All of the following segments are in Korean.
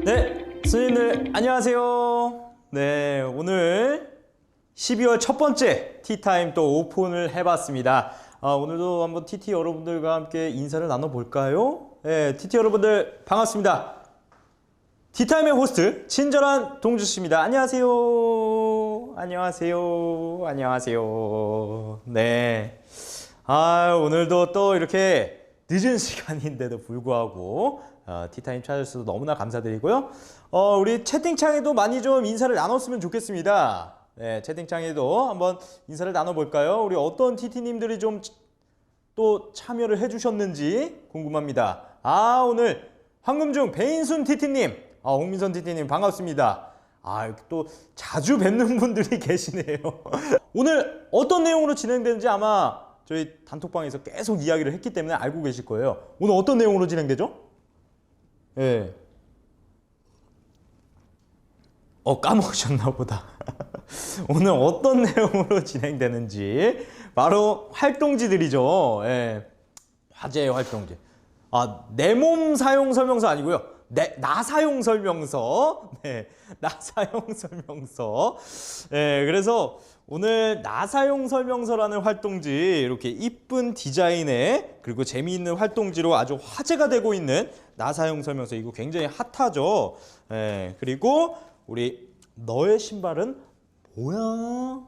네, 선생님들 안녕하세요. 네, 오늘 12월 첫 번째 티타임 또 오픈을 해봤습니다. 오늘도 한번 TT 여러분들과 함께 인사를 나눠볼까요? 네, TT 여러분들 반갑습니다. 티타임의 호스트 친절한 동주씨입니다. 안녕하세요. 안녕하세요. 안녕하세요. 네, 오늘도 또 이렇게 늦은 시간인데도 불구하고 티타임 찾아주셔서 너무나 감사드리고요. 우리 채팅창에도 많이 좀 인사를 나눴으면 좋겠습니다. 네, 채팅창에도 한번 인사를 나눠볼까요? 우리 어떤 TT님들이 좀 또 참여를 해주셨는지 궁금합니다. 오늘 황금중 배인순 TT님, 홍민선 TT님 반갑습니다. 또 자주 뵙는 분들이 계시네요. 오늘 어떤 내용으로 진행되는지 아마 저희 단톡방에서 계속 이야기를 했기 때문에 알고 계실 거예요. 오늘 어떤 내용으로 진행되죠? 예. 까먹으셨나 보다. 오늘 어떤 내용으로 진행되는지 바로 활동지들이죠. 예. 화제의 활동지. 내 몸 사용 설명서 아니고요. 나 사용 설명서. 네, 나 사용 설명서. 예, 그래서 오늘 나 사용 설명서라는 활동지 이렇게 이쁜 디자인에 그리고 재미있는 활동지로 아주 화제가 되고 있는 나 사용 설명서, 이거 굉장히 핫하죠. 예, 그리고 우리 너의 신발은 뭐야?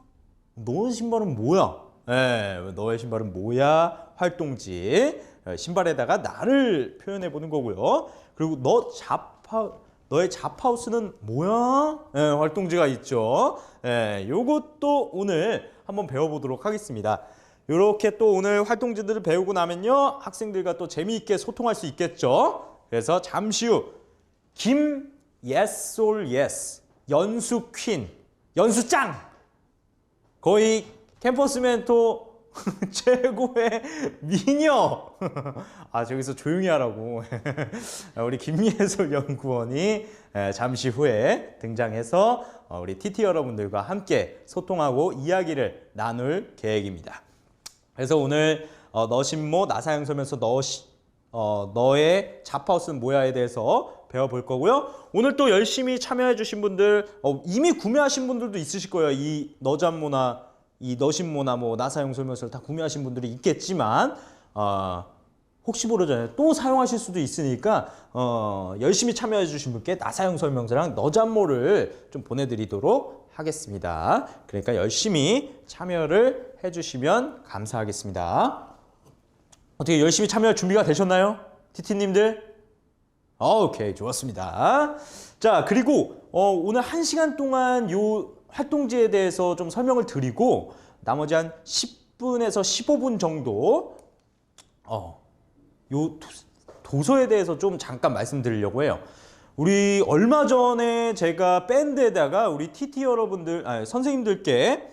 너의 신발은 뭐야? 예, 너의 신발은 뭐야? 활동지. 신발에다가 나를 표현해 보는 거고요. 그리고 너의 잡하우스는 뭐야? 예, 활동지가 있죠. 예, 요것도 오늘 한번 배워보도록 하겠습니다. 이렇게 또 오늘 활동지들을 배우고 나면요, 학생들과 또 재미있게 소통할 수 있겠죠. 그래서 잠시 후 김 yes or yes, 연수 퀸, 연수 짱, 거의 캠퍼스 멘토 최고의 미녀. 저기서 조용히 하라고. 우리 김예솔 연구원이 잠시 후에 등장해서 우리 TT 여러분들과 함께 소통하고 이야기를 나눌 계획입니다. 그래서 오늘 너신모 나사용 설명서 너의 잡하우스는 뭐야에 대해서 배워볼 거고요. 오늘 또 열심히 참여해 주신 분들, 이미 구매하신 분들도 있으실 거예요. 이 너잡모나 이 너신모나 나사용 설명서를 다 구매하신 분들이 있겠지만 혹시 모르잖아요. 또 사용하실 수도 있으니까 열심히 참여해 주신 분께 나사용 설명서랑 너잡모를 좀 보내드리도록 하겠습니다. 그러니까 열심히 참여를 해주시면 감사하겠습니다. 어떻게 열심히 참여할 준비가 되셨나요? TT님들? 오케이, 좋았습니다. 자, 그리고 오늘 1시간 동안 요 활동지에 대해서 좀 설명을 드리고 나머지 한 10분에서 15분 정도 요 도서에 대해서 좀 잠깐 말씀드리려고 해요. 우리 얼마 전에 제가 밴드에다가 우리 TT 여러분들, 선생님들께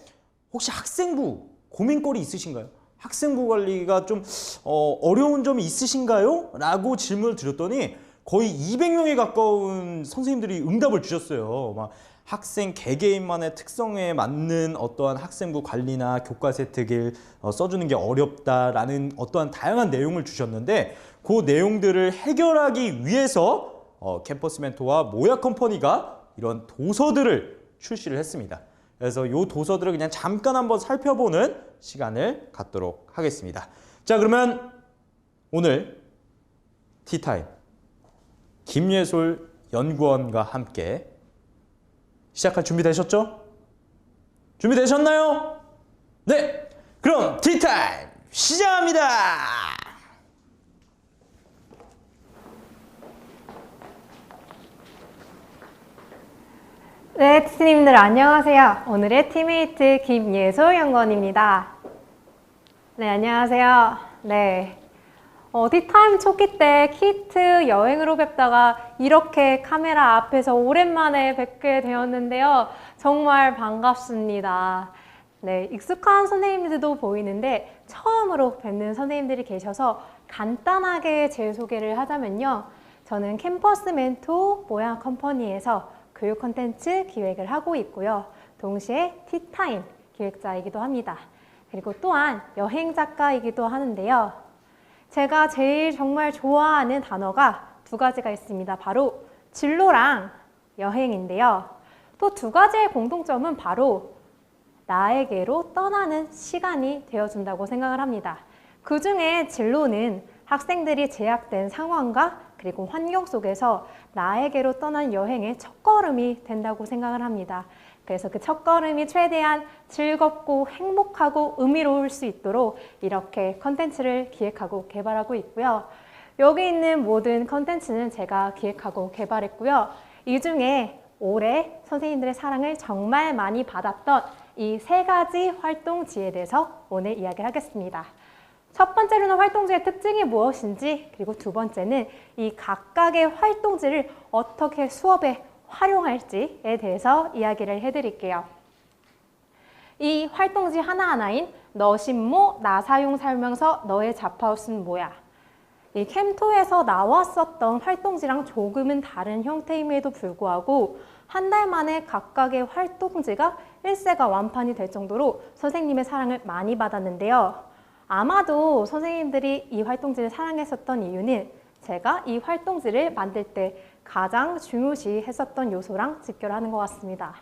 혹시 학생부 고민거리 있으신가요? 학생부 관리가 좀 어려운 점이 있으신가요? 라고 질문을 드렸더니 거의 200명에 가까운 선생님들이 응답을 주셨어요. 막 학생 개개인만의 특성에 맞는 어떠한 학생부 관리나 교과세 특일 써주는 게 어렵다라는 어떠한 다양한 내용을 주셨는데, 그 내용들을 해결하기 위해서 캠퍼스 멘토와 모야 컴퍼니가 이런 도서들을 출시를 했습니다. 그래서 이 도서들을 그냥 잠깐 한번 살펴보는 시간을 갖도록 하겠습니다. 자, 그러면 오늘 티타임 김예솔 연구원과 함께 시작할 준비 되셨죠? 준비되셨나요? 네! 그럼 티타임 시작합니다! 네, TT님들 안녕하세요. 오늘의 팀메이트 김예솔 연구원입니다. 네, 안녕하세요. 네. 티타임 초기 때 키트 여행으로 뵙다가 이렇게 카메라 앞에서 오랜만에 뵙게 되었는데요. 정말 반갑습니다. 네, 익숙한 선생님들도 보이는데 처음으로 뵙는 선생님들이 계셔서 간단하게 제 소개를 하자면요. 저는 캠퍼스 멘토 모야 컴퍼니에서 교육 콘텐츠 기획을 하고 있고요. 동시에 티타임 기획자이기도 합니다. 그리고 또한 여행 작가이기도 하는데요. 제가 제일 정말 좋아하는 단어가 두 가지가 있습니다. 바로 진로랑 여행인데요. 또 두 가지의 공통점은 바로 나에게로 떠나는 시간이 되어준다고 생각을 합니다. 그 중에 진로는 학생들이 제약된 상황과 그리고 환경 속에서 나에게로 떠난 여행의 첫걸음이 된다고 생각을 합니다. 그래서 그 첫걸음이 최대한 즐겁고 행복하고 의미로울 수 있도록 이렇게 컨텐츠를 기획하고 개발하고 있고요. 여기 있는 모든 컨텐츠는 제가 기획하고 개발했고요. 이 중에 올해 선생님들의 사랑을 정말 많이 받았던 이 세 가지 활동지에 대해서 오늘 이야기를 하겠습니다. 첫 번째로는 활동지의 특징이 무엇인지, 그리고 두 번째는 이 각각의 활동지를 어떻게 수업에 활용할지에 대해서 이야기를 해드릴게요. 이 활동지 하나하나인 너신모, 나사용 설명서, 너의 잡하우스는 뭐야? 이 캠토에서 나왔었던 활동지랑 조금은 다른 형태임에도 불구하고 한 달 만에 각각의 활동지가 일세가 완판이 될 정도로 선생님의 사랑을 많이 받았는데요. 아마도 선생님들이 이 활동지를 사랑했었던 이유는 제가 이 활동지를 만들 때 가장 중요시 했었던 요소랑 직결하는 것 같습니다.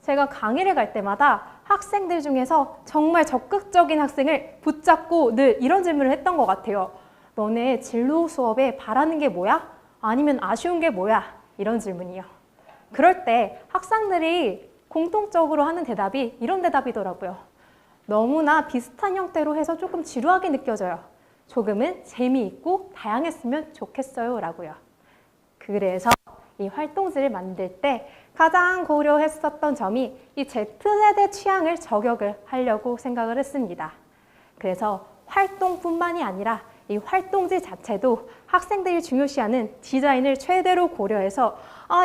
제가 강의를 갈 때마다 학생들 중에서 정말 적극적인 학생을 붙잡고 늘 이런 질문을 했던 것 같아요. 너네 진로 수업에 바라는 게 뭐야? 아니면 아쉬운 게 뭐야? 이런 질문이요. 그럴 때 학생들이 공통적으로 하는 대답이 이런 대답이더라고요. 너무나 비슷한 형태로 해서 조금 지루하게 느껴져요. 조금은 재미있고 다양했으면 좋겠어요 라고요. 그래서 이 활동지를 만들 때 가장 고려했었던 점이 이 Z세대 취향을 저격을 하려고 생각을 했습니다. 그래서 활동뿐만이 아니라 이 활동지 자체도 학생들이 중요시하는 디자인을 최대로 고려해서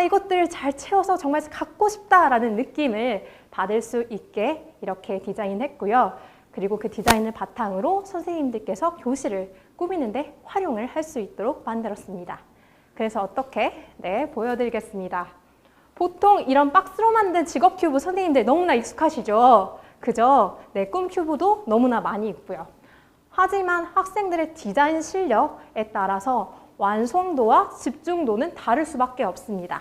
이것들을 잘 채워서 정말 갖고 싶다라는 느낌을 받을 수 있게 이렇게 디자인했고요. 그리고 그 디자인을 바탕으로 선생님들께서 교실을 꾸미는데 활용을 할 수 있도록 만들었습니다. 그래서 어떻게? 네, 보여드리겠습니다. 보통 이런 박스로 만든 직업 큐브 선생님들 너무나 익숙하시죠? 그죠? 네, 꿈 큐브도 너무나 많이 있고요. 하지만 학생들의 디자인 실력에 따라서 완성도와 집중도는 다를 수밖에 없습니다.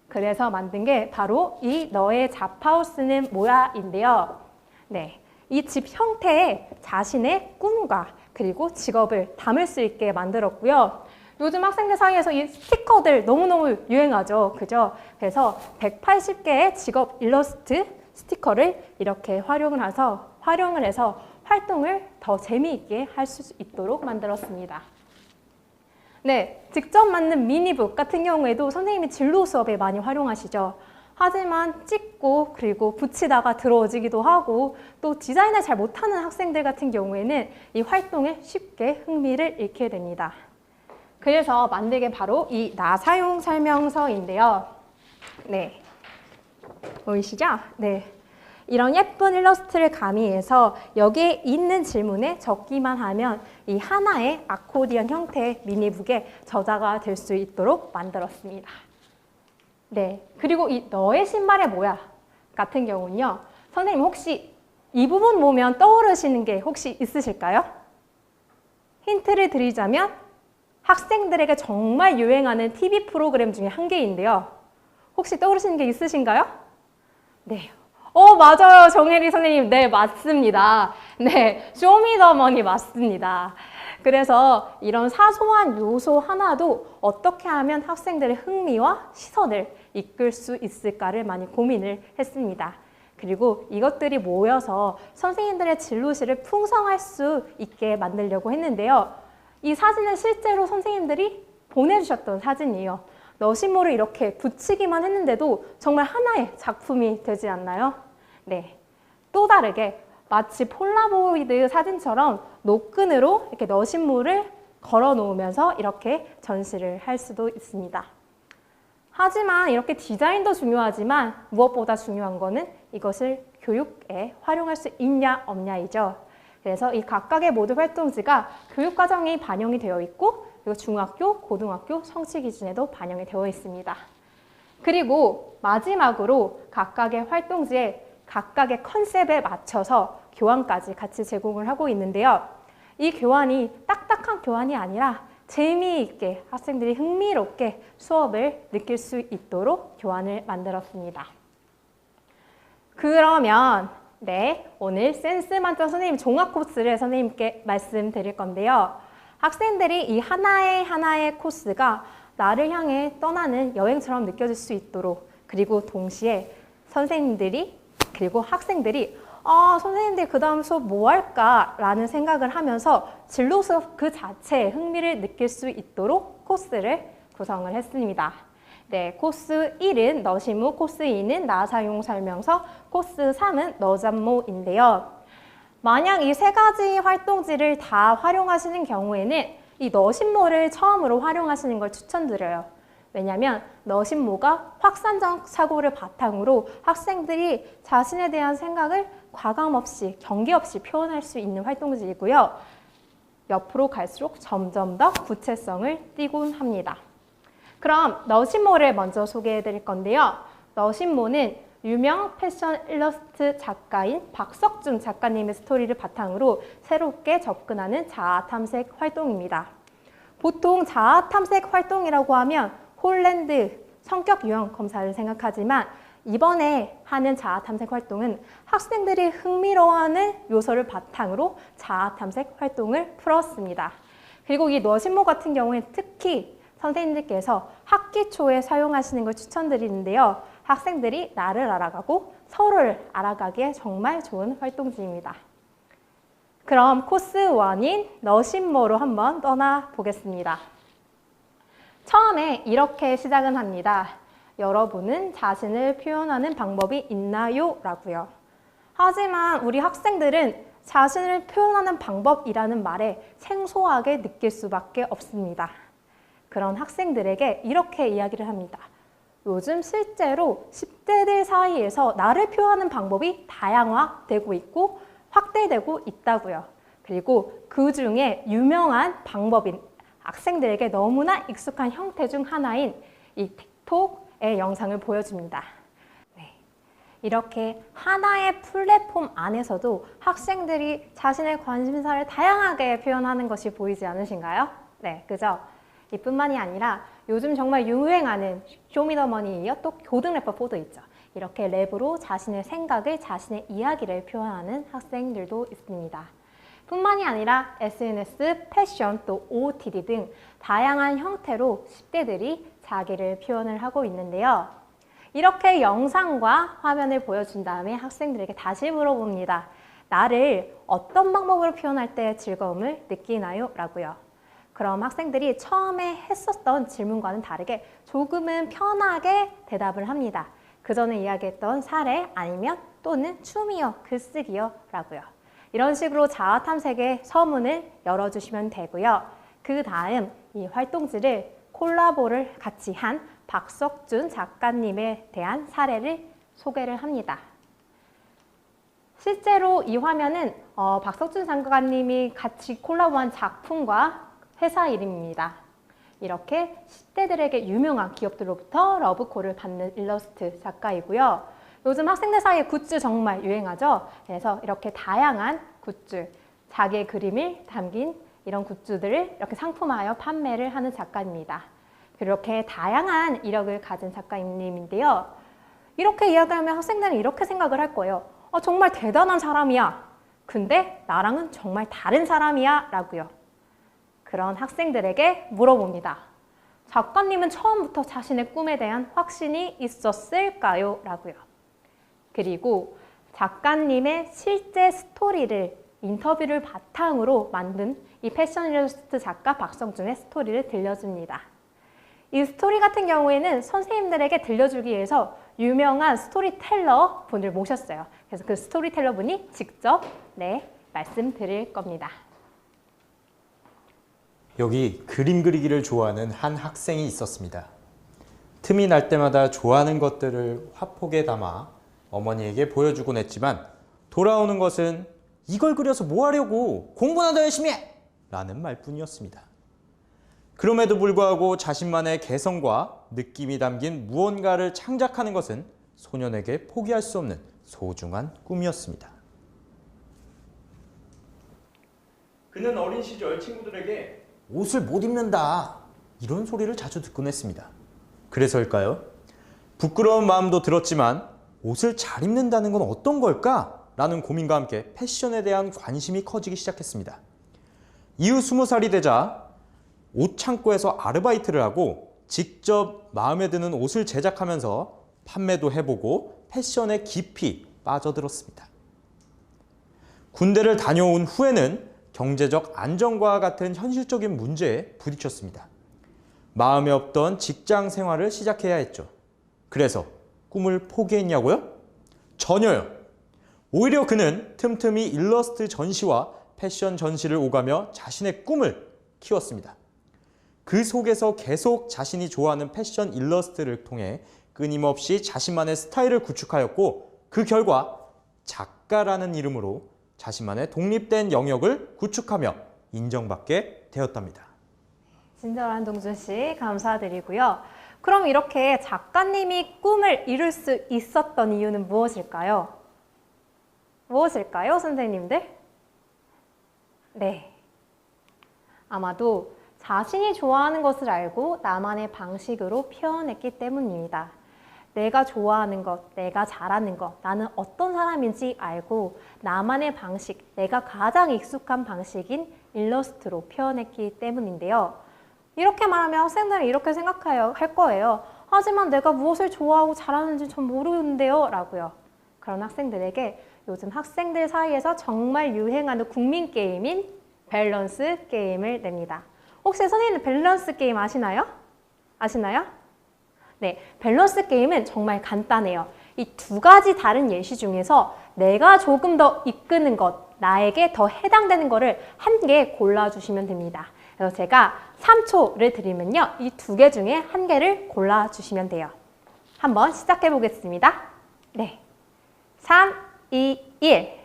그래서 만든 게 바로 이 너의 잡하우스는 뭐야인데요. 네, 이 집 형태에 자신의 꿈과 그리고 직업을 담을 수 있게 만들었고요. 요즘 학생들 사이에서 이 스티커들 너무너무 유행하죠. 그죠? 그래서 180개의 직업 일러스트 스티커를 이렇게 활용을 해서 활동을 더 재미있게 할 수 있도록 만들었습니다. 네, 직접 만든 미니북 같은 경우에도 선생님이 진로 수업에 많이 활용하시죠. 하지만 찍고 그리고 붙이다가 들어오지기도 하고 또 디자인을 잘 못하는 학생들 같은 경우에는 이 활동에 쉽게 흥미를 잃게 됩니다. 그래서 만든 게 바로 이 나사용 설명서인데요. 네, 보이시죠? 네. 이런 예쁜 일러스트를 가미해서 여기에 있는 질문에 적기만 하면 이 하나의 아코디언 형태의 미니북에 저자가 될 수 있도록 만들었습니다. 네, 그리고 이 너의 신발이 뭐야? 같은 경우는요. 선생님 혹시 이 부분 보면 떠오르시는 게 혹시 있으실까요? 힌트를 드리자면 학생들에게 정말 유행하는 TV 프로그램 중에 한 개인데요. 혹시 떠오르시는 게 있으신가요? 네. 맞아요. 정혜리 선생님. 네, 맞습니다. 네, 쇼미더머니 맞습니다. 그래서 이런 사소한 요소 하나도 어떻게 하면 학생들의 흥미와 시선을 이끌 수 있을까를 많이 고민을 했습니다. 그리고 이것들이 모여서 선생님들의 진로실을 풍성할 수 있게 만들려고 했는데요. 이 사진은 실제로 선생님들이 보내주셨던 사진이에요. 너신모를 이렇게 붙이기만 했는데도 정말 하나의 작품이 되지 않나요? 네, 또 다르게 마치 폴라로이드 사진처럼 노끈으로 이렇게 너신모를 걸어 놓으면서 이렇게 전시를 할 수도 있습니다. 하지만 이렇게 디자인도 중요하지만 무엇보다 중요한 거는 이것을 교육에 활용할 수 있냐 없냐이죠. 그래서 이 각각의 모두 활동지가 교육과정이 반영이 되어 있고 그리고 중학교, 고등학교 성취 기준에도 반영이 되어 있습니다. 그리고 마지막으로 각각의 활동지에 각각의 컨셉에 맞춰서 교환까지 같이 제공을 하고 있는데요. 이 교환이 딱딱한 교환이 아니라 재미있게 학생들이 흥미롭게 수업을 느낄 수 있도록 교환을 만들었습니다. 그러면 오늘 센스 만점 선생님 종합 코스를 선생님께 말씀드릴 건데요. 학생들이 이 하나의 코스가 나를 향해 떠나는 여행처럼 느껴질 수 있도록, 그리고 동시에 선생님들이 그리고 학생들이 선생님들 그 다음 수업 뭐 할까? 라는 생각을 하면서 진로 수업 그 자체에 흥미를 느낄 수 있도록 코스를 구성을 했습니다. 코스 1은 너시모, 코스 2는 나 사용 설명서, 코스 3은 너잡모인데요. 만약 이 세 가지 활동지를 다 활용하시는 경우에는 이 너신모를 처음으로 활용하시는 걸 추천드려요. 왜냐하면 너신모가 확산적 사고를 바탕으로 학생들이 자신에 대한 생각을 과감 없이, 경계 없이 표현할 수 있는 활동지이고요. 옆으로 갈수록 점점 더 구체성을 띠곤 합니다. 그럼 너신모를 먼저 소개해 드릴 건데요. 너신모는 유명 패션 일러스트 작가인 박석준 작가님의 스토리를 바탕으로 새롭게 접근하는 자아 탐색 활동입니다. 보통 자아 탐색 활동이라고 하면 홀랜드 성격 유형 검사를 생각하지만 이번에 하는 자아 탐색 활동은 학생들이 흥미로워하는 요소를 바탕으로 자아 탐색 활동을 풀었습니다. 그리고 이 너신모 같은 경우에 특히 선생님들께서 학기 초에 사용하시는 걸 추천드리는데요. 학생들이 나를 알아가고 서로를 알아가기에 정말 좋은 활동지입니다. 그럼 코스 1인 너신모로 한번 떠나보겠습니다. 처음에 이렇게 시작은 합니다. 여러분은 자신을 표현하는 방법이 있나요? 라고요. 하지만 우리 학생들은 자신을 표현하는 방법이라는 말에 생소하게 느낄 수밖에 없습니다. 그런 학생들에게 이렇게 이야기를 합니다. 요즘 실제로 10대들 사이에서 나를 표현하는 방법이 다양화되고 있고 확대되고 있다고요. 그리고 그 중에 유명한 방법인 학생들에게 너무나 익숙한 형태 중 하나인 이 틱톡의 영상을 보여줍니다. 이렇게 하나의 플랫폼 안에서도 학생들이 자신의 관심사를 다양하게 표현하는 것이 보이지 않으신가요? 그죠? 이뿐만이 아니라 요즘 정말 유행하는 쇼미더머니에 이어 또 고등 래퍼4도 있죠. 이렇게 랩으로 자신의 생각을, 자신의 이야기를 표현하는 학생들도 있습니다. 뿐만이 아니라 SNS, 패션, 또 OOTD 등 다양한 형태로 10대들이 자기를 표현을 하고 있는데요. 이렇게 영상과 화면을 보여준 다음에 학생들에게 다시 물어봅니다. 나를 어떤 방법으로 표현할 때 즐거움을 느끼나요? 라고요. 그럼 학생들이 처음에 했었던 질문과는 다르게 조금은 편하게 대답을 합니다. 그 전에 이야기했던 사례 아니면 또는 춤이요, 글쓰기요 라고요. 이런 식으로 자아 탐색의 서문을 열어주시면 되고요. 그 다음 이 활동지를 콜라보를 같이 한 박석준 작가님에 대한 사례를 소개를 합니다. 실제로 이 화면은 박석준 작가님이 같이 콜라보한 작품과 회사 이름입니다. 이렇게 10대들에게 유명한 기업들로부터 러브콜을 받는 일러스트 작가이고요. 요즘 학생들 사이에 굿즈 정말 유행하죠. 그래서 이렇게 다양한 굿즈, 자기의 그림을 담긴 이런 굿즈들을 이렇게 상품화하여 판매를 하는 작가입니다. 이렇게 다양한 이력을 가진 작가님인데요. 이렇게 이야기하면 학생들은 이렇게 생각을 할 거예요. 정말 대단한 사람이야. 근데 나랑은 정말 다른 사람이야 라고요. 그런 학생들에게 물어봅니다. 작가님은 처음부터 자신의 꿈에 대한 확신이 있었을까요? 라고요. 그리고 작가님의 실제 스토리를 인터뷰를 바탕으로 만든 이 패션 일러스트 작가 박성준의 스토리를 들려줍니다. 이 스토리 같은 경우에는 선생님들에게 들려주기 위해서 유명한 스토리텔러 분을 모셨어요. 그래서 그 스토리텔러 분이 직접 말씀드릴 겁니다. 여기 그림 그리기를 좋아하는 한 학생이 있었습니다. 틈이 날 때마다 좋아하는 것들을 화폭에 담아 어머니에게 보여주곤 했지만 돌아오는 것은 이걸 그려서 뭐 하려고, 공부나 더 열심히 해! 라는 말뿐이었습니다. 그럼에도 불구하고 자신만의 개성과 느낌이 담긴 무언가를 창작하는 것은 소년에게 포기할 수 없는 소중한 꿈이었습니다. 그는 어린 시절 친구들에게 옷을 못 입는다. 이런 소리를 자주 듣곤 했습니다. 그래서일까요? 부끄러운 마음도 들었지만 옷을 잘 입는다는 건 어떤 걸까? 라는 고민과 함께 패션에 대한 관심이 커지기 시작했습니다. 이후 20살이 되자 옷 창고에서 아르바이트를 하고 직접 마음에 드는 옷을 제작하면서 판매도 해보고 패션에 깊이 빠져들었습니다. 군대를 다녀온 후에는 경제적 안정과 같은 현실적인 문제에 부딪혔습니다. 마음에 없던 직장 생활을 시작해야 했죠. 그래서 꿈을 포기했냐고요? 전혀요. 오히려 그는 틈틈이 일러스트 전시와 패션 전시를 오가며 자신의 꿈을 키웠습니다. 그 속에서 계속 자신이 좋아하는 패션 일러스트를 통해 끊임없이 자신만의 스타일을 구축하였고 그 결과 작가라는 이름으로 자신만의 독립된 영역을 구축하며 인정받게 되었답니다. 친절한 동준 씨 감사드리고요. 그럼 이렇게 작가님이 꿈을 이룰 수 있었던 이유는 무엇일까요? 무엇일까요, 선생님들? 네. 아마도 자신이 좋아하는 것을 알고 나만의 방식으로 표현했기 때문입니다. 내가 좋아하는 것, 내가 잘하는 것, 나는 어떤 사람인지 알고 나만의 방식, 내가 가장 익숙한 방식인 일러스트로 표현했기 때문인데요. 이렇게 말하면 학생들은 이렇게 생각할 거예요. 하지만 내가 무엇을 좋아하고 잘하는지 전 모르는데요. 라고요. 그런 학생들에게 요즘 학생들 사이에서 정말 유행하는 국민 게임인 밸런스 게임을 냅니다. 혹시 선생님 밸런스 게임 아시나요? 아시나요? 네, 밸런스 게임은 정말 간단해요. 이 두 가지 다른 예시 중에서 내가 조금 더 이끄는 것, 나에게 더 해당되는 거를 한 개 골라주시면 됩니다. 그래서 제가 3초를 드리면요. 이 두 개 중에 한 개를 골라주시면 돼요. 한번 시작해 보겠습니다. 네, 3, 2, 1.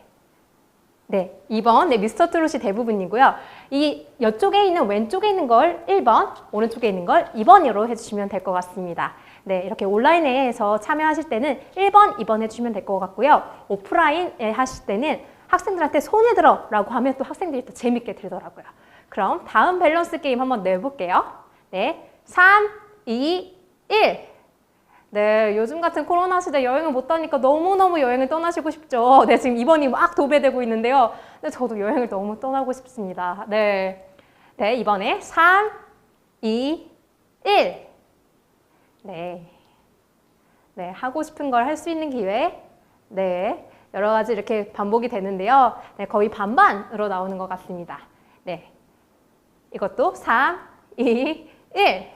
네, 2번 네, 미스터 트롯이 대부분이고요. 이쪽에 있는 왼쪽에 있는 걸 1번, 오른쪽에 있는 걸 2번으로 해주시면 될 것 같습니다. 네, 이렇게 온라인에서 참여하실 때는 1번, 2번 해주시면 될 것 같고요. 오프라인에 하실 때는 학생들한테 손에 들어 라고 하면 또 학생들이 또 재밌게 들더라고요. 그럼 다음 밸런스 게임 한번 내볼게요. 네, 3, 2, 1. 네, 요즘 같은 코로나 시대 여행을 못 다니까 너무너무 여행을 떠나시고 싶죠. 네, 지금 이번이 막 도배되고 있는데요. 네, 저도 여행을 너무 떠나고 싶습니다. 네, 네, 이번에 3, 2, 1. 네, 네, 하고 싶은 걸 할 수 있는 기회. 네, 여러 가지 이렇게 반복이 되는데요. 네, 거의 반반으로 나오는 것 같습니다. 네, 이것도 3, 2, 1.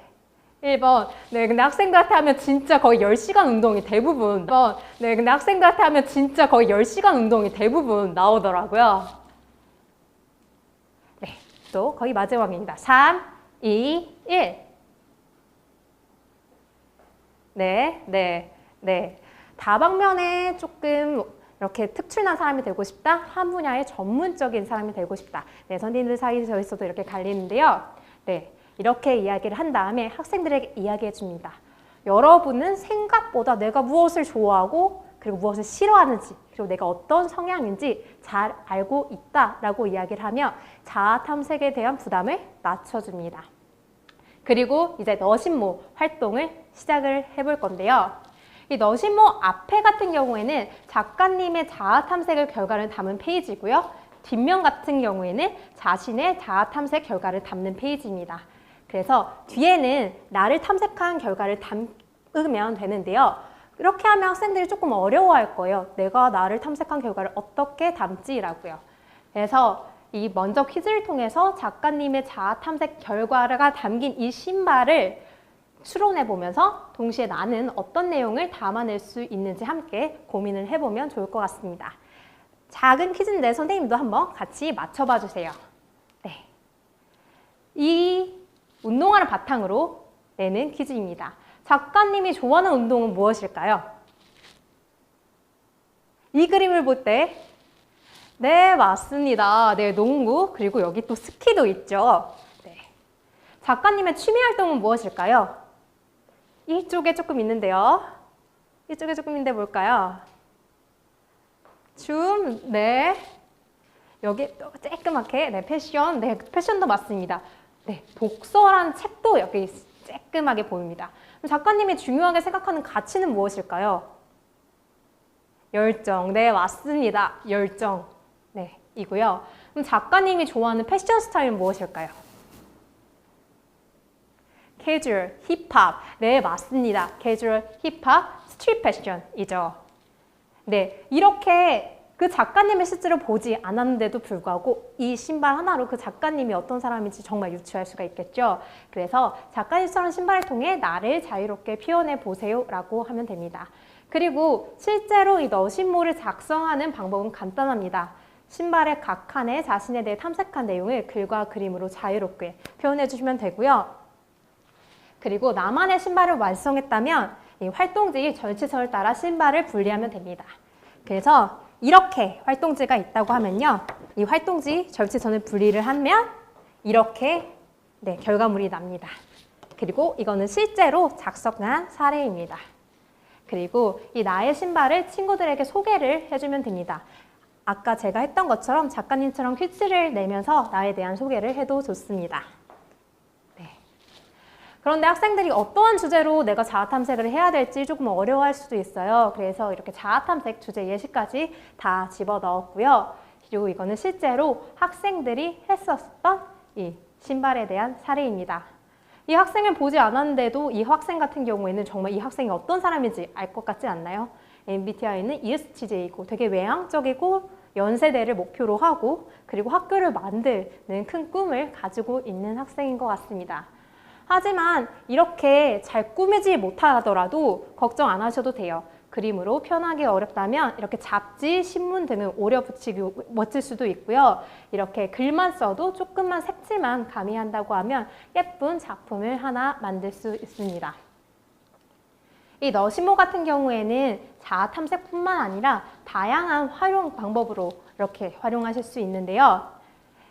1번. 네, 근데 학생들한테 하면 진짜 거의 10시간 운동이 대부분. 1번. 네, 근데 학생들한테 하면 진짜 거의 10시간 운동이 대부분 나오더라고요. 네, 또 거의 마지막입니다. 3, 2, 1. 네, 네, 네. 다방면에 조금 이렇게 특출난 사람이 되고 싶다. 한 분야의 전문적인 사람이 되고 싶다. 네, 선생님들 사이에서도 이렇게 갈리는데요. 네. 이렇게 이야기를 한 다음에 학생들에게 이야기해 줍니다. 여러분은 생각보다 내가 무엇을 좋아하고 그리고 무엇을 싫어하는지 그리고 내가 어떤 성향인지 잘 알고 있다라고 이야기를 하며 자아 탐색에 대한 부담을 낮춰줍니다. 그리고 이제 너신모 활동을 시작을 해볼 건데요. 이 너신모 앞에 같은 경우에는 작가님의 자아 탐색의 결과를 담은 페이지고요. 뒷면 같은 경우에는 자신의 자아 탐색 결과를 담는 페이지입니다. 그래서 뒤에는 나를 탐색한 결과를 담으면 되는데요. 이렇게 하면 학생들이 조금 어려워할 거예요. 내가 나를 탐색한 결과를 어떻게 담지라고요. 그래서 이 먼저 퀴즈를 통해서 작가님의 자아 탐색 결과가 담긴 이 신발을 추론해 보면서 동시에 나는 어떤 내용을 담아낼 수 있는지 함께 고민을 해보면 좋을 것 같습니다. 작은 퀴즈인데 선생님도 한번 같이 맞춰봐 주세요. 네. 이 운동화를 바탕으로 내는 퀴즈입니다. 작가님이 좋아하는 운동은 무엇일까요? 이 그림을 볼 때 네, 맞습니다. 네, 농구 그리고 여기 또 스키도 있죠. 네. 작가님의 취미 활동은 무엇일까요? 이쪽에 조금 있는데요. 이쪽에 조금 있는데 뭘까요? 춤, 네. 여기 또 쬐끄맣게, 네, 패션, 네, 패션도 맞습니다. 네, 독서란 책도 여기 쬐끔하게 보입니다. 그럼 작가님이 중요하게 생각하는 가치는 무엇일까요? 열정. 네, 맞습니다. 열정. 네, 이고요. 그럼 작가님이 좋아하는 패션 스타일은 무엇일까요? 캐주얼, 힙합. 네, 맞습니다. 캐주얼, 힙합, 스트릿 패션이죠. 네, 이렇게 그 작가님을 실제로 보지 않았는데도 불구하고 이 신발 하나로 그 작가님이 어떤 사람인지 정말 유추할 수가 있겠죠. 그래서 작가님처럼 신발을 통해 나를 자유롭게 표현해 보세요 라고 하면 됩니다. 그리고 실제로 이 너신모를 작성하는 방법은 간단합니다. 신발의 각 칸에 자신에 대해 탐색한 내용을 글과 그림으로 자유롭게 표현해 주시면 되고요. 그리고 나만의 신발을 완성했다면 이 활동지 절치선을 따라 신발을 분리하면 됩니다. 그래서 이렇게 활동지가 있다고 하면요. 이 활동지 절치선을 분리를 하면 이렇게 네, 결과물이 납니다. 그리고 이거는 실제로 작성한 사례입니다. 그리고 이 나의 신발을 친구들에게 소개를 해주면 됩니다. 아까 제가 했던 것처럼 작가님처럼 퀴즈를 내면서 나에 대한 소개를 해도 좋습니다. 네. 그런데 학생들이 어떠한 주제로 내가 자아탐색을 해야 될지 조금 어려워할 수도 있어요. 그래서 이렇게 자아탐색 주제 예시까지 다 집어넣었고요. 그리고 이거는 실제로 학생들이 했었던 이 신발에 대한 사례입니다. 이 학생을 보지 않았는데도 이 학생 같은 경우에는 정말 이 학생이 어떤 사람인지 알 것 같지 않나요? MBTI는 ESTJ이고 되게 외향적이고 연세대를 목표로 하고 그리고 학교를 만드는 큰 꿈을 가지고 있는 학생인 것 같습니다. 하지만 이렇게 잘 꾸미지 못하더라도 걱정 안 하셔도 돼요. 그림으로 표현하기 어렵다면 이렇게 잡지, 신문 등을 오려 붙이기 멋질 수도 있고요. 이렇게 글만 써도 조금만 색칠만 가미한다고 하면 예쁜 작품을 하나 만들 수 있습니다. 이 너신모 같은 경우에는 자아 탐색뿐만 아니라 다양한 활용 방법으로 이렇게 활용하실 수 있는데요.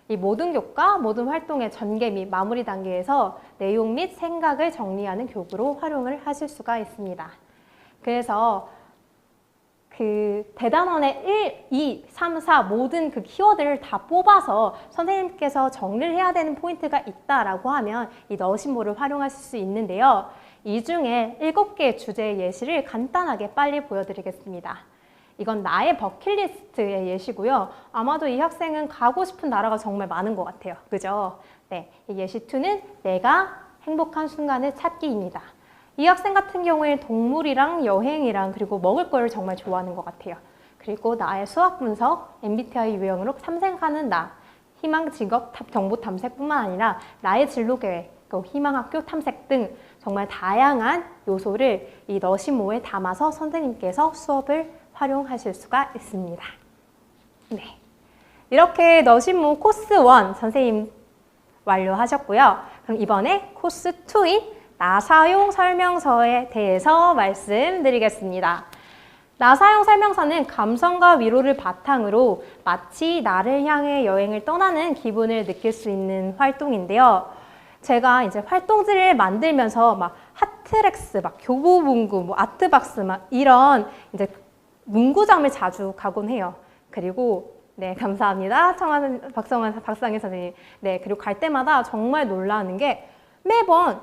이 모든 교과, 모든 활동의 전개 및 마무리 단계에서 내용 및 생각을 정리하는 교구로 활용을 하실 수가 있습니다. 그래서 그 대단원의 1, 2, 3, 4 모든 그 키워드를 다 뽑아서 선생님께서 정리를 해야 되는 포인트가 있다라고 하면 이 너신모를 활용하실 수 있는데요. 이 중에 7개의 주제의 예시를 간단하게 빨리 보여드리겠습니다. 이건 나의 버킷리스트의 예시고요. 아마도 이 학생은 가고 싶은 나라가 정말 많은 것 같아요. 그죠? 네, 이 예시 2는 내가 행복한 순간을 찾기입니다. 이 학생 같은 경우에는 동물이랑 여행이랑 그리고 먹을 거를 정말 좋아하는 것 같아요. 그리고 나의 수학 분석, MBTI 유형으로 탐색하는 나, 희망 직업 정보 탐색뿐만 아니라 나의 진로 계획, 희망 학교 탐색 등 정말 다양한 요소를 이 너신모에 담아서 선생님께서 수업을 활용하실 수가 있습니다. 네, 이렇게 너신모 코스 1 선생님 완료하셨고요. 그럼 이번에 코스 2인 나 사용 설명서에 대해서 말씀드리겠습니다. 나 사용 설명서는 감성과 위로를 바탕으로 마치 나를 향해 여행을 떠나는 기분을 느낄 수 있는 활동인데요. 제가 이제 활동지를 만들면서 막 하트렉스, 막 교보문고, 뭐 아트박스 막 이런 이제 문구점을 자주 가곤 해요. 그리고 네, 감사합니다. 박상희 선생님. 네, 그리고 갈 때마다 정말 놀라는 게 매번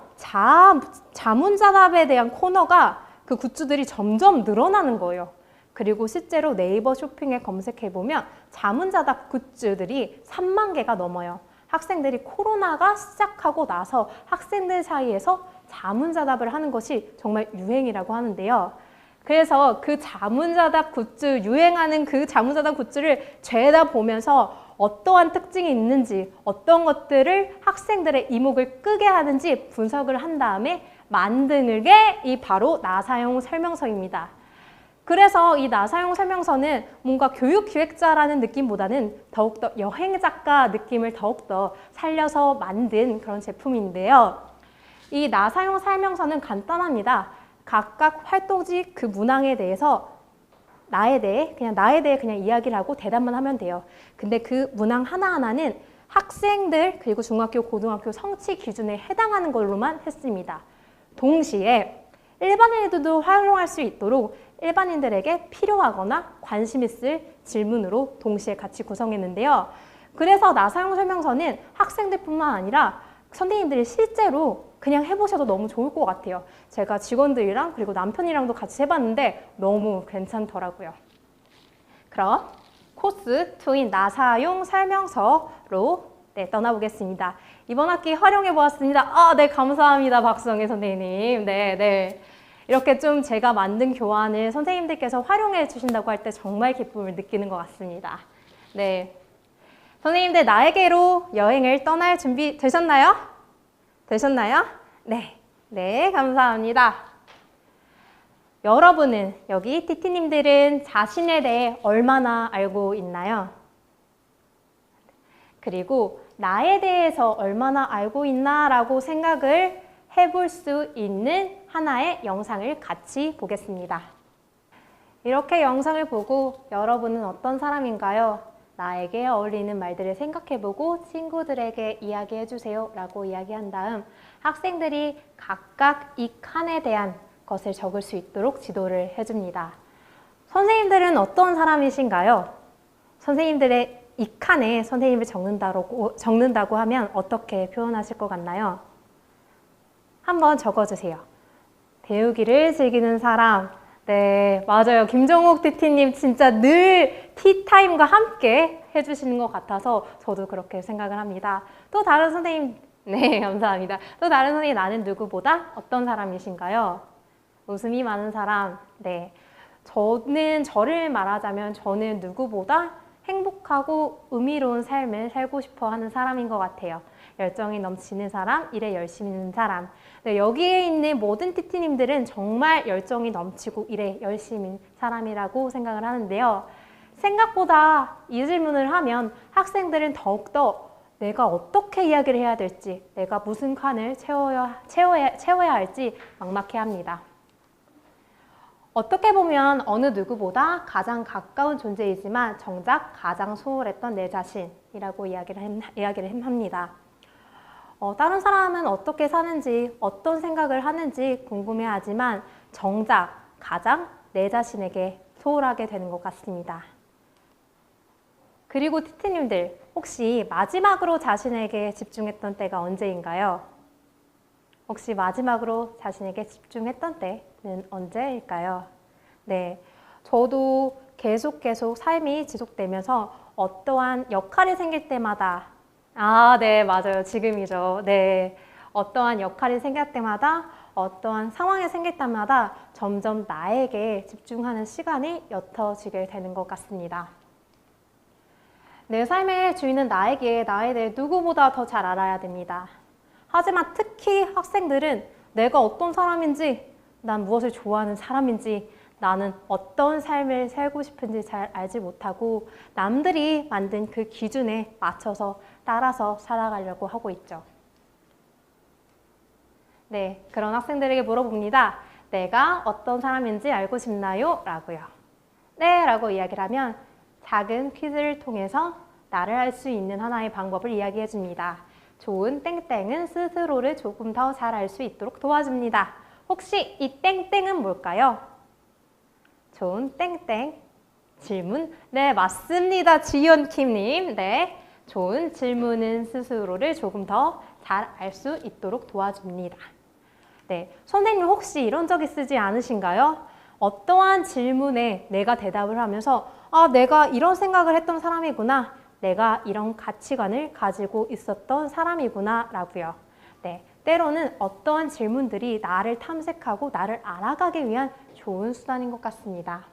자문자답에 대한 코너가 그 굿즈들이 점점 늘어나는 거예요. 그리고 실제로 네이버 쇼핑에 검색해보면 자문자답 굿즈들이 3만 개가 넘어요. 학생들이 코로나가 시작하고 나서 학생들 사이에서 자문자답을 하는 것이 정말 유행이라고 하는데요. 그래서 그 자문자답 굿즈, 유행하는 그 자문자답 굿즈를 죄다 보면서 어떠한 특징이 있는지, 어떤 것들을 학생들의 이목을 끄게 하는지 분석을 한 다음에 만든 게 이 바로 나사용 설명서입니다. 그래서 이 나사용 설명서는 뭔가 교육기획자라는 느낌보다는 더욱더 여행작가 느낌을 더욱더 살려서 만든 그런 제품인데요. 이 나사용 설명서는 간단합니다. 각각 활동지 그 문항에 대해서 나에 대해 그냥 이야기를 하고 대답만 하면 돼요. 근데 그 문항 하나하나는 학생들 그리고 중학교, 고등학교 성취 기준에 해당하는 걸로만 했습니다. 동시에 일반인들도 활용할 수 있도록 일반인들에게 필요하거나 관심 있을 질문으로 동시에 같이 구성했는데요. 그래서 나사용 설명서는 학생들뿐만 아니라 선생님들이 실제로 그냥 해보셔도 너무 좋을 것 같아요. 제가 직원들이랑 그리고 남편이랑도 같이 해봤는데 너무 괜찮더라고요. 그럼 코스 2인 나사용 설명서로 떠나보겠습니다. 이번 학기 활용해 보았습니다. 네, 감사합니다. 박수영애 선생님. 네. 이렇게 좀 제가 만든 교환을 선생님들께서 활용해 주신다고 할 때 정말 기쁨을 느끼는 것 같습니다. 네. 선생님들 나에게로 여행을 떠날 준비 되셨나요? 네, 감사합니다. 여러분은 여기 TT님들은 자신에 대해 얼마나 알고 있나요? 그리고 나에 대해서 얼마나 알고 있나라고 생각을 해볼 수 있는 하나의 영상을 같이 보겠습니다. 이렇게 영상을 보고 여러분은 어떤 사람인가요? 나에게 어울리는 말들을 생각해보고 친구들에게 이야기해주세요 라고 이야기한 다음 학생들이 각각 이 칸에 대한 것을 적을 수 있도록 지도를 해줍니다. 선생님들은 어떤 사람이신가요? 선생님들의 이 칸에 선생님을 적는다고 하면 어떻게 표현하실 것 같나요? 한번 적어주세요. 배우기를 즐기는 사람. 네, 맞아요. 김정욱 TT님 진짜 늘 티타임과 함께 해주시는 것 같아서 저도 그렇게 생각을 합니다. 또 다른 선생님, 네, 감사합니다. 또 다른 선생님, 나는 누구보다 어떤 사람이신가요? 웃음이 많은 사람. 네, 저를 말하자면 저는 누구보다 행복하고 의미로운 삶을 살고 싶어 하는 사람인 것 같아요. 열정이 넘치는 사람, 일에 열심히 있는 사람. 네, 여기에 있는 모든 TT님들은 정말 열정이 넘치고 일에 열심인 사람이라고 생각을 하는데요. 생각보다 이 질문을 하면 학생들은 더욱더 내가 어떻게 이야기를 해야 될지, 내가 무슨 칸을 채워야 할지 막막해합니다. 어떻게 보면 어느 누구보다 가장 가까운 존재이지만 정작 가장 소홀했던 내 자신이라고 이야기를 합니다. 다른 사람은 어떻게 사는지, 어떤 생각을 하는지 궁금해하지만 정작 가장 내 자신에게 소홀하게 되는 것 같습니다. 그리고 TT님들, 혹시 마지막으로 자신에게 집중했던 때가 언제인가요? 혹시 마지막으로 자신에게 집중했던 때는 언제일까요? 네, 저도 계속 삶이 지속되면서 어떠한 역할이 생길 때마다 네, 맞아요. 지금이죠. 네, 어떠한 역할이 생길 때마다 어떠한 상황이 생길 때마다 점점 나에게 집중하는 시간이 옅어지게 되는 것 같습니다. 내 삶의 주인은 나에 대해 누구보다 더 잘 알아야 됩니다. 하지만 특히 학생들은 내가 어떤 사람인지, 난 무엇을 좋아하는 사람인지, 나는 어떤 삶을 살고 싶은지 잘 알지 못하고 남들이 만든 그 기준에 맞춰서 따라서 살아가려고 하고 있죠. 네, 그런 학생들에게 물어봅니다. 내가 어떤 사람인지 알고 싶나요? 라고요. 네, 라고 이야기를 하면 작은 퀴즈를 통해서 나를 알 수 있는 하나의 방법을 이야기해 줍니다. 좋은 땡땡은 스스로를 조금 더 잘 알 수 있도록 도와줍니다. 혹시 이 땡땡은 뭘까요? 좋은 땡땡 질문. 네, 맞습니다. 지연킴님. 네, 좋은 질문은 스스로를 조금 더 잘 알 수 있도록 도와줍니다. 네, 선생님 혹시 이런 적 있으지 않으신가요? 어떠한 질문에 내가 대답을 하면서 내가 이런 생각을 했던 사람이구나, 내가 이런 가치관을 가지고 있었던 사람이구나 라고요. 네, 때로는 어떠한 질문들이 나를 탐색하고 나를 알아가기 위한 좋은 수단인 것 같습니다.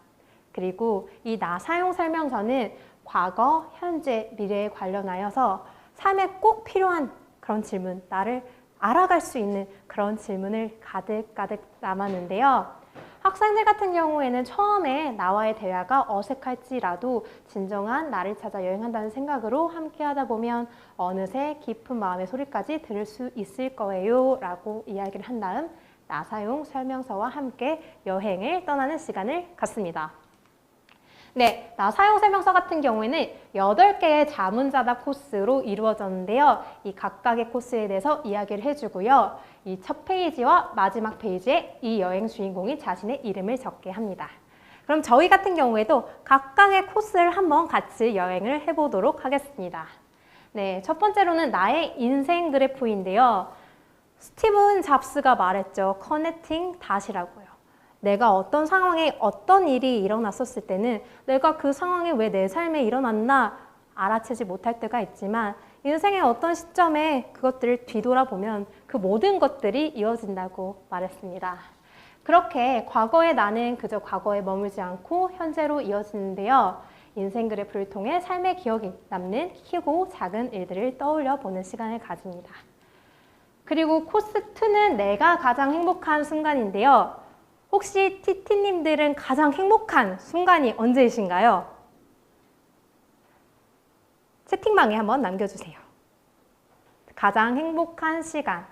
그리고 이 나 사용 설명서는 과거, 현재, 미래에 관련하여서 삶에 꼭 필요한 그런 질문, 나를 알아갈 수 있는 그런 질문을 가득가득 담았는데요. 학생들 같은 경우에는 처음에 나와의 대화가 어색할지라도 진정한 나를 찾아 여행한다는 생각으로 함께 하다 보면 어느새 깊은 마음의 소리까지 들을 수 있을 거예요 라고 이야기를 한 다음 나사용 설명서와 함께 여행을 떠나는 시간을 갖습니다. 네, 나사용 설명서 같은 경우에는 8개의 자문자답 코스로 이루어졌는데요. 이 각각의 코스에 대해서 이야기를 해주고요. 이 첫 페이지와 마지막 페이지에 이 여행 주인공이 자신의 이름을 적게 합니다. 그럼 저희 같은 경우에도 각각의 코스를 한번 같이 여행을 해보도록 하겠습니다. 네, 첫 번째로는 나의 인생 그래프인데요. 스티븐 잡스가 말했죠. 커넥팅 닷이라고요. 내가 어떤 상황에 어떤 일이 일어났었을 때는 내가 그 상황이 왜 내 삶에 일어났나 알아채지 못할 때가 있지만 인생의 어떤 시점에 그것들을 뒤돌아보면 그 모든 것들이 이어진다고 말했습니다. 그렇게 과거의 나는 그저 과거에 머물지 않고 현재로 이어지는데요. 인생 그래프를 통해 삶의 기억이 남는 크고 작은 일들을 떠올려 보는 시간을 가집니다. 그리고 코스 2는 내가 가장 행복한 순간인데요. 혹시 TT님들은 가장 행복한 순간이 언제이신가요? 채팅방에 한번 남겨주세요. 가장 행복한 시간.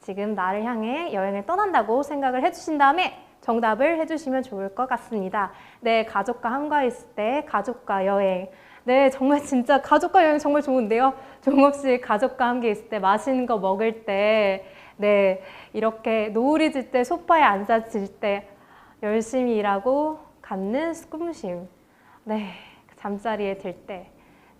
지금 나를 향해 여행을 떠난다고 생각을 해주신 다음에 정답을 해주시면 좋을 것 같습니다. 네, 가족과 한가해 있을 때 가족과 여행. 네, 정말 진짜 가족과 여행 정말 좋은데요. 종업씨 가족과 함께 있을 때 맛있는 거 먹을 때 네, 이렇게 노을이 질 때 소파에 앉아질 때 열심히 일하고 갖는 숨쉼. 네, 잠자리에 들 때.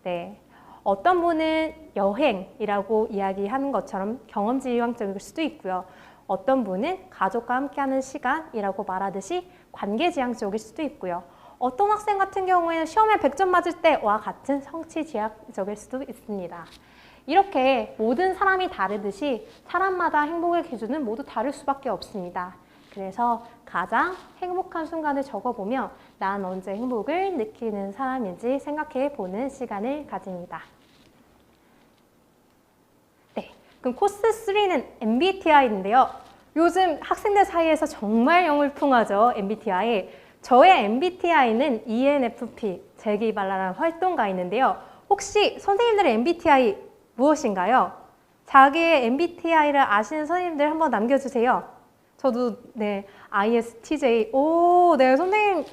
네. 어떤 분은 여행이라고 이야기하는 것처럼 경험지향적일 수도 있고요. 어떤 분은 가족과 함께하는 시간이라고 말하듯이 관계지향적일 수도 있고요. 어떤 학생 같은 경우에는 시험에 100점 맞을 때와 같은 성취지향적일 수도 있습니다. 이렇게 모든 사람이 다르듯이 사람마다 행복의 기준은 모두 다를 수밖에 없습니다. 그래서 가장 행복한 순간을 적어보며 난 언제 행복을 느끼는 사람인지 생각해 보는 시간을 가집니다. 네, 그럼 코스 3는 MBTI인데요. 요즘 학생들 사이에서 정말 영울풍하죠, MBTI. 저의 MBTI는 ENFP, 재기발랄한 활동가인데요. 혹시 선생님들의 MBTI 무엇인가요? 자기의 MBTI를 아시는 선생님들 한번 남겨주세요. 저도 네 ISTJ. 오, 네 선생님.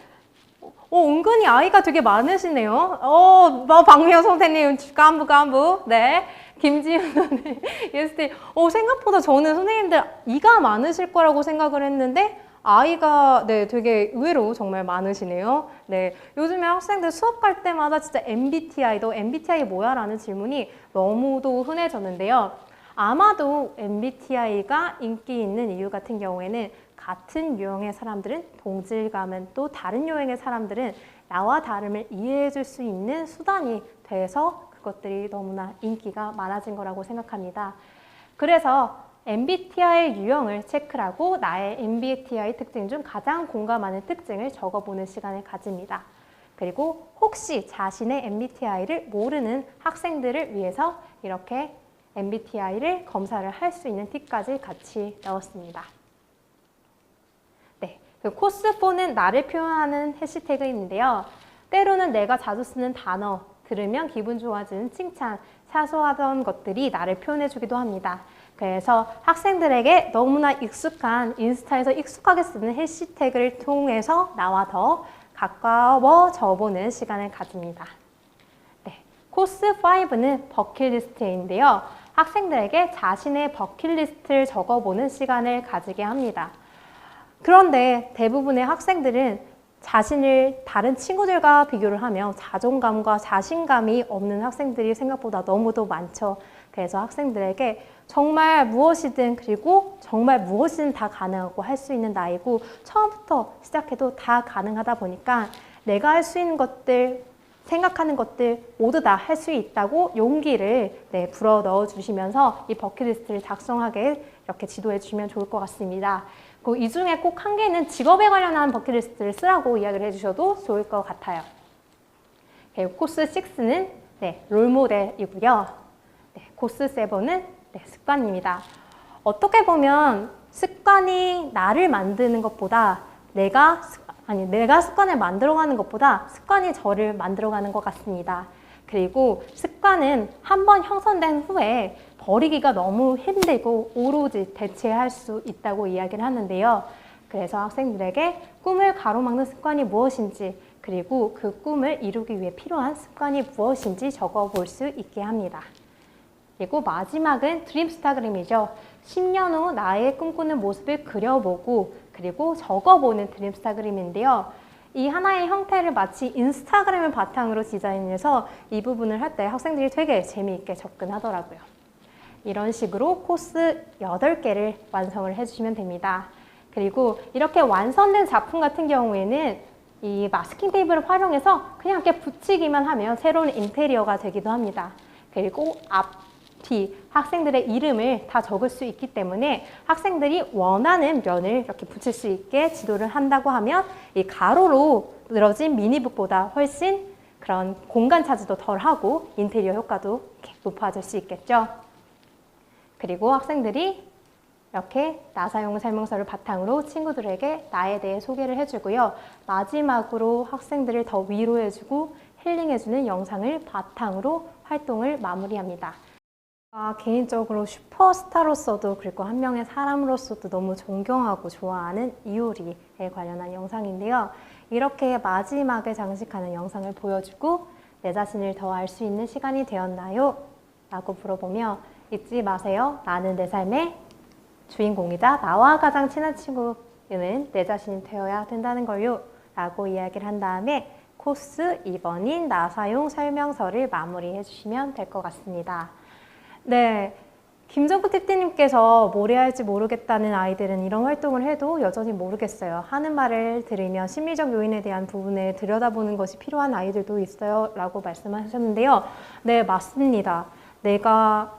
은근히 아이가 되게 많으시네요. 박미영 선생님 깐부. 네. 김지윤 선생님 ESTJ. 생각보다 저는 선생님들 이가 많으실 거라고 생각을 했는데 아이가 네 되게 의외로 정말 많으시네요. 네. 요즘에 학생들 수업 갈 때마다 진짜 MBTI도 MBTI 뭐야? 라는 질문이 너무도 흔해졌는데요. 아마도 MBTI가 인기 있는 이유 같은 경우에는 같은 유형의 사람들은 동질감은 또 다른 유형의 사람들은 나와 다름을 이해해 줄 수 있는 수단이 돼서 그것들이 너무나 인기가 많아진 거라고 생각합니다. 그래서 MBTI 유형을 체크를 하고 나의 MBTI 특징 중 가장 공감하는 특징을 적어보는 시간을 가집니다. 그리고 혹시 자신의 MBTI를 모르는 학생들을 위해서 이렇게 MBTI를 검사를 할 수 있는 팁까지 같이 넣었습니다. 네, 코스 4는 나를 표현하는 해시태그인데요. 때로는 내가 자주 쓰는 단어, 들으면 기분 좋아지는 칭찬, 사소하던 것들이 나를 표현해주기도 합니다. 그래서 학생들에게 너무나 익숙한 인스타에서 익숙하게 쓰는 해시태그를 통해서 나와 더 가까워져 보는 시간을 가집니다. 네, 코스 5는 버킷리스트인데요. 학생들에게 자신의 버킷리스트를 적어보는 시간을 가지게 합니다. 그런데 대부분의 학생들은 자신을 다른 친구들과 비교를 하며 자존감과 자신감이 없는 학생들이 생각보다 너무도 많죠. 그래서 학생들에게 정말 무엇이든 그리고 정말 무엇이든 다 가능하고 할 수 있는 나이고 처음부터 시작해도 다 가능하다 보니까 내가 할 수 있는 것들 생각하는 것들 모두 다 할 수 있다고 용기를 불어 넣어 주시면서 이 버킷리스트를 작성하게 이렇게 지도해 주시면 좋을 것 같습니다. 이 중에 꼭 한 개는 직업에 관련한 버킷리스트를 쓰라고 이야기를 해주셔도 좋을 것 같아요. 코스 6는 롤모델이고요. 코스 7은 습관입니다. 어떻게 보면 습관이 나를 만드는 것보다 내가 습관을 만들어가는 것보다 습관이 저를 만들어가는 것 같습니다. 그리고 습관은 한번 형성된 후에 버리기가 너무 힘들고 오로지 대체할 수 있다고 이야기를 하는데요. 그래서 학생들에게 꿈을 가로막는 습관이 무엇인지 그리고 그 꿈을 이루기 위해 필요한 습관이 무엇인지 적어볼 수 있게 합니다. 그리고 마지막은 드림스타그램이죠. 10년 후 나의 꿈꾸는 모습을 그려보고 그리고 적어보는 드림스타그램인데요. 이 하나의 형태를 마치 인스타그램을 바탕으로 디자인해서 이 부분을 할 때 학생들이 되게 재미있게 접근하더라고요. 이런 식으로 코스 8개를 완성을 해주시면 됩니다. 그리고 이렇게 완성된 작품 같은 경우에는 이 마스킹 테이프를 활용해서 그냥 이렇게 붙이기만 하면 새로운 인테리어가 되기도 합니다. 그리고 앞, 뒤 학생들의 이름을 다 적을 수 있기 때문에 학생들이 원하는 면을 이렇게 붙일 수 있게 지도를 한다고 하면 이 가로로 늘어진 미니북보다 훨씬 그런 공간 차지도 덜하고 인테리어 효과도 이렇게 높아질 수 있겠죠. 그리고 학생들이 이렇게 나 사용 설명서를 바탕으로 친구들에게 나에 대해 소개를 해주고요. 마지막으로 학생들을 더 위로해주고 힐링해주는 영상을 바탕으로 활동을 마무리합니다. 개인적으로 슈퍼스타로서도 그리고 한 명의 사람으로서도 너무 존경하고 좋아하는 이효리에 관련한 영상인데요. 이렇게 마지막에 장식하는 영상을 보여주고 내 자신을 더 알 수 있는 시간이 되었나요? 라고 물어보며 잊지 마세요. 나는 내 삶의 주인공이다. 나와 가장 친한 친구는 내 자신이 되어야 된다는 걸요. 라고 이야기를 한 다음에 코스 2번인 나 사용 설명서를 마무리해 주시면 될 것 같습니다. 네, 김정구 TT님께서 뭘 해야 할지 모르겠다는 아이들은 이런 활동을 해도 여전히 모르겠어요. 하는 말을 들으며 심리적 요인에 대한 부분을 들여다보는 것이 필요한 아이들도 있어요. 라고 말씀하셨는데요. 네, 맞습니다. 내가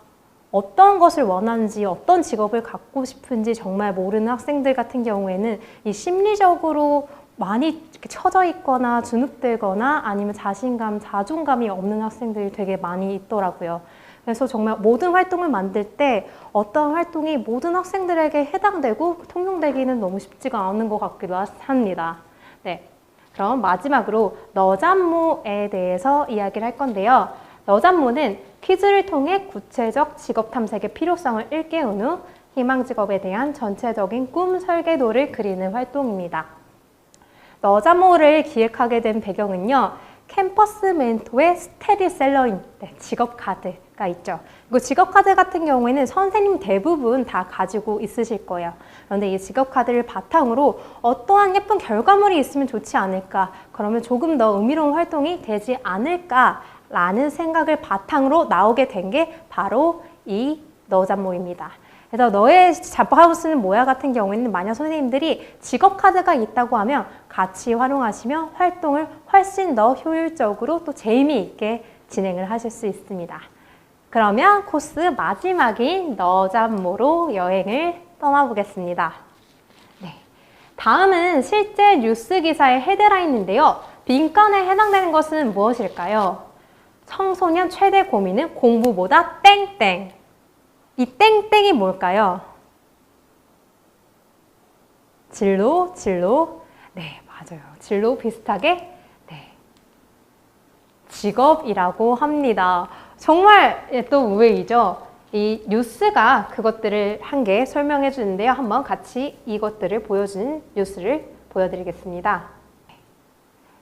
어떤 것을 원하는지, 어떤 직업을 갖고 싶은지 정말 모르는 학생들 같은 경우에는 이 심리적으로 많이 이렇게 처져 있거나 주눅들거나 아니면 자신감, 자존감이 없는 학생들이 되게 많이 있더라고요. 그래서 정말 모든 활동을 만들 때 어떤 활동이 모든 학생들에게 해당되고 통용되기는 너무 쉽지가 않은 것 같기도 합니다. 네, 그럼 마지막으로 너잡모에 대해서 이야기를 할 건데요. 너잡모는 퀴즈를 통해 구체적 직업 탐색의 필요성을 일깨운 후 희망 직업에 대한 전체적인 꿈 설계도를 그리는 활동입니다. 너잡모를 기획하게 된 배경은요. 캠퍼스 멘토의 스테디셀러인 직업 카드가 있죠. 그리고 직업 카드 같은 경우에는 선생님 대부분 다 가지고 있으실 거예요. 그런데 이 직업 카드를 바탕으로 어떠한 예쁜 결과물이 있으면 좋지 않을까, 그러면 조금 더 의미로운 활동이 되지 않을까라는 생각을 바탕으로 나오게 된 게 바로 이 너잡모입니다. 그래서 너의 잡하우스는 뭐야 같은 경우에는 만약 선생님들이 직업 카드가 있다고 하면 같이 활용하시며 활동을 훨씬 더 효율적으로 또 재미있게 진행을 하실 수 있습니다. 그러면 코스 마지막인 너잡모로 여행을 떠나보겠습니다. 네. 다음은 실제 뉴스 기사의 헤드라인인데요. 빈칸에 해당되는 것은 무엇일까요? 청소년 최대 고민은 공부보다 땡땡. 이 땡땡이 뭘까요? 진로. 네, 맞아요. 진로 비슷하게 네, 직업이라고 합니다. 정말 또 의외이죠. 이 뉴스가 그것들을 한 개 설명해 주는데요. 한번 같이 이것들을 보여주는 뉴스를 보여드리겠습니다.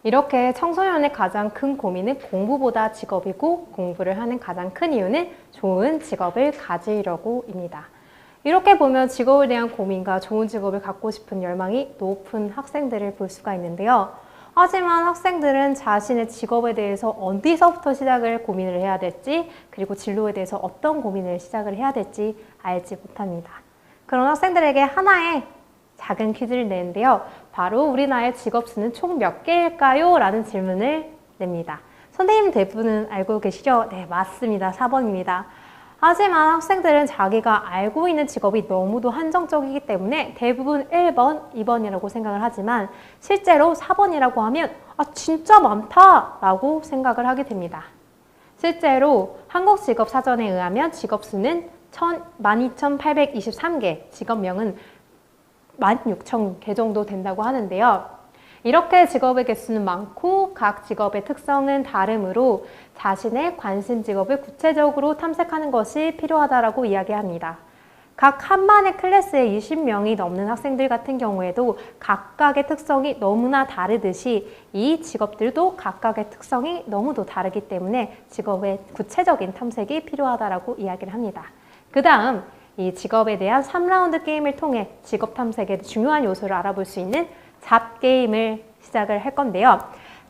이렇게 청소년의 가장 큰 고민은 공부보다 직업이고 공부를 하는 가장 큰 이유는 좋은 직업을 가지려고입니다. 이렇게 보면 직업에 대한 고민과 좋은 직업을 갖고 싶은 열망이 높은 학생들을 볼 수가 있는데요. 하지만 학생들은 자신의 직업에 대해서 어디서부터 시작을 고민을 해야 될지, 그리고 진로에 대해서 어떤 고민을 시작을 해야 될지 알지 못합니다. 그런 학생들에게 하나의 작은 퀴즈를 내는데요. 바로 우리나라의 직업수는 총 몇 개일까요? 라는 질문을 냅니다. 선생님 대부분은 알고 계시죠? 네, 맞습니다. 4번입니다. 하지만 학생들은 자기가 알고 있는 직업이 너무도 한정적이기 때문에 대부분 1번, 2번이라고 생각을 하지만 실제로 4번이라고 하면 진짜 많다 라고 생각을 하게 됩니다. 실제로 한국직업사전에 의하면 직업수는 12,823개, 직업명은 16,000개 정도 된다고 하는데요. 이렇게 직업의 개수는 많고 각 직업의 특성은 다르므로 자신의 관심 직업을 구체적으로 탐색하는 것이 필요하다고 이야기합니다. 각 한 반의 클래스에 20명이 넘는 학생들 같은 경우에도 각각의 특성이 너무나 다르듯이 이 직업들도 각각의 특성이 너무도 다르기 때문에 직업의 구체적인 탐색이 필요하다고 이야기를 합니다. 그 다음 이 직업에 대한 3라운드 게임을 통해 직업 탐색의 중요한 요소를 알아볼 수 있는 잡게임을 시작을 할 건데요.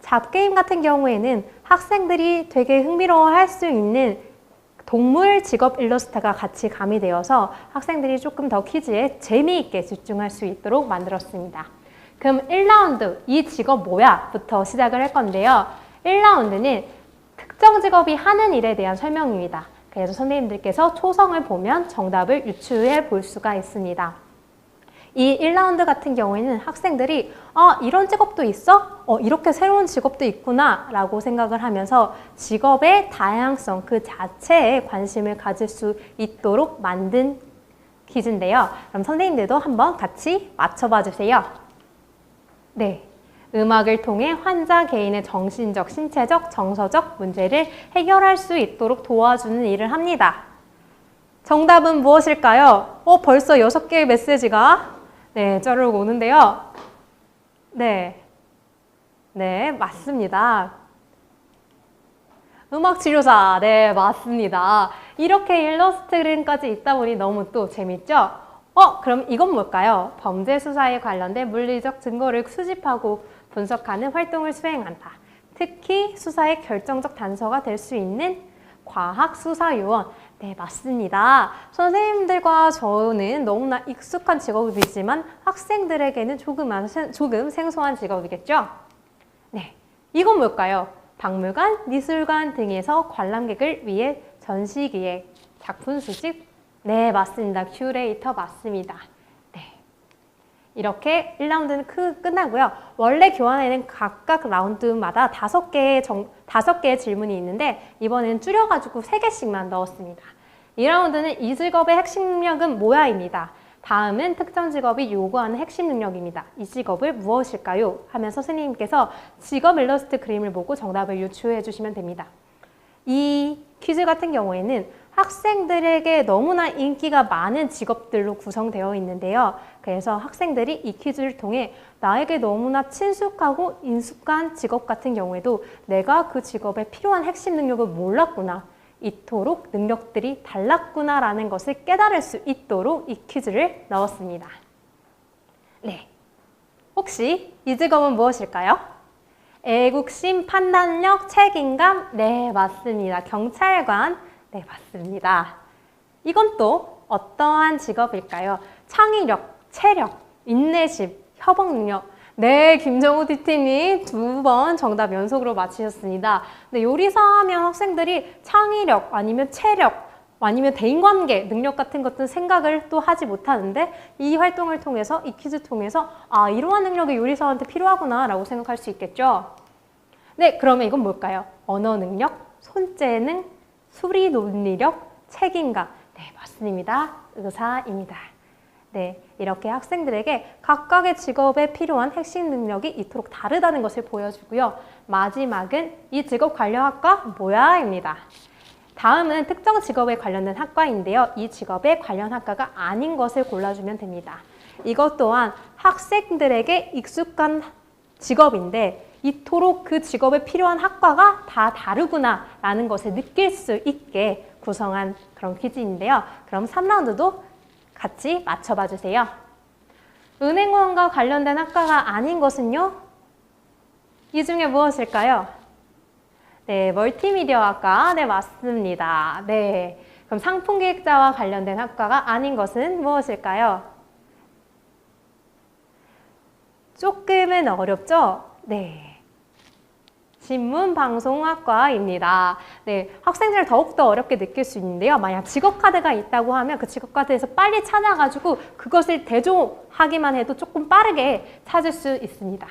잡게임 같은 경우에는 학생들이 되게 흥미로워할 수 있는 동물 직업 일러스트가 같이 가미되어서 학생들이 조금 더 퀴즈에 재미있게 집중할 수 있도록 만들었습니다. 그럼 1라운드 이 직업 뭐야? 부터 시작을 할 건데요. 1라운드는 특정 직업이 하는 일에 대한 설명입니다. 그래서 선생님들께서 초성을 보면 정답을 유추해 볼 수가 있습니다. 이 1라운드 같은 경우에는 학생들이 이런 직업도 있어? 이렇게 새로운 직업도 있구나 라고 생각을 하면서 직업의 다양성 그 자체에 관심을 가질 수 있도록 만든 퀴즈인데요. 그럼 선생님들도 한번 같이 맞춰봐 주세요. 네, 음악을 통해 환자 개인의 정신적, 신체적, 정서적 문제를 해결할 수 있도록 도와주는 일을 합니다. 정답은 무엇일까요? 벌써 6개의 메시지가 쩌르륵 오는데요. 네, 맞습니다. 음악치료사, 네, 맞습니다. 이렇게 일러스트 그림까지 있다 보니 너무 또 재밌죠? 그럼 이건 뭘까요? 범죄 수사에 관련된 물리적 증거를 수집하고 분석하는 활동을 수행한다. 특히 수사의 결정적 단서가 될 수 있는 과학수사요원. 네, 맞습니다. 선생님들과 저는 너무나 익숙한 직업이지만 학생들에게는 조금 생소한 직업이겠죠? 네, 이건 뭘까요? 박물관, 미술관 등에서 관람객을 위해 전시기획, 작품 수집. 네, 맞습니다. 큐레이터 맞습니다. 네, 이렇게 1라운드는 끝나고요. 원래 교환에는 각각 라운드마다 5개의 질문이 있는데 이번에는 줄여가지고 3개씩만 넣었습니다. 2라운드는 이 직업의 핵심 능력은 뭐야입니다. 다음은 특정 직업이 요구하는 핵심 능력입니다. 이 직업을 무엇일까요? 하면서 선생님께서 직업 일러스트 그림을 보고 정답을 유추해 주시면 됩니다. 이 퀴즈 같은 경우에는 학생들에게 너무나 인기가 많은 직업들로 구성되어 있는데요. 그래서 학생들이 이 퀴즈를 통해 나에게 너무나 친숙하고 인숙한 직업 같은 경우에도 내가 그 직업에 필요한 핵심 능력을 몰랐구나. 이토록 능력들이 달랐구나 라는 것을 깨달을 수 있도록 이 퀴즈를 넣었습니다. 네, 혹시 이 직업은 무엇일까요? 애국심, 판단력, 책임감. 네, 맞습니다. 경찰관. 네, 맞습니다. 이건 또 어떠한 직업일까요? 창의력, 체력, 인내심, 협업 능력. 네, 김정우 DT님 2번 정답 연속으로 맞히셨습니다. 네, 요리사 하면 학생들이 창의력 아니면 체력 아니면 대인관계 능력 같은 것들 생각을 또 하지 못하는데 이 활동을 통해서 이 퀴즈 통해서 이러한 능력이 요리사한테 필요하구나 라고 생각할 수 있겠죠. 네, 그러면 이건 뭘까요? 언어 능력, 손재능, 수리 논리력, 책임감. 네, 맞습니다. 의사입니다. 네, 이렇게 학생들에게 각각의 직업에 필요한 핵심 능력이 이토록 다르다는 것을 보여주고요. 마지막은 이 직업 관련 학과 뭐야?입니다. 다음은 특정 직업에 관련된 학과인데요. 이 직업에 관련 학과가 아닌 것을 골라주면 됩니다. 이것 또한 학생들에게 익숙한 직업인데 이토록 그 직업에 필요한 학과가 다 다르구나 라는 것을 느낄 수 있게 구성한 그런 퀴즈인데요. 그럼 3라운드도 같이 맞춰봐 주세요. 은행원과 관련된 학과가 아닌 것은요? 이 중에 무엇일까요? 네, 멀티미디어 학과. 네, 맞습니다. 네, 그럼 상품기획자와 관련된 학과가 아닌 것은 무엇일까요? 조금은 어렵죠? 네. 신문방송학과입니다. 네, 학생들 더욱더 어렵게 느낄 수 있는데요. 만약 직업카드가 있다고 하면 그 직업카드에서 빨리 찾아가지고 그것을 대조하기만 해도 조금 빠르게 찾을 수 있습니다.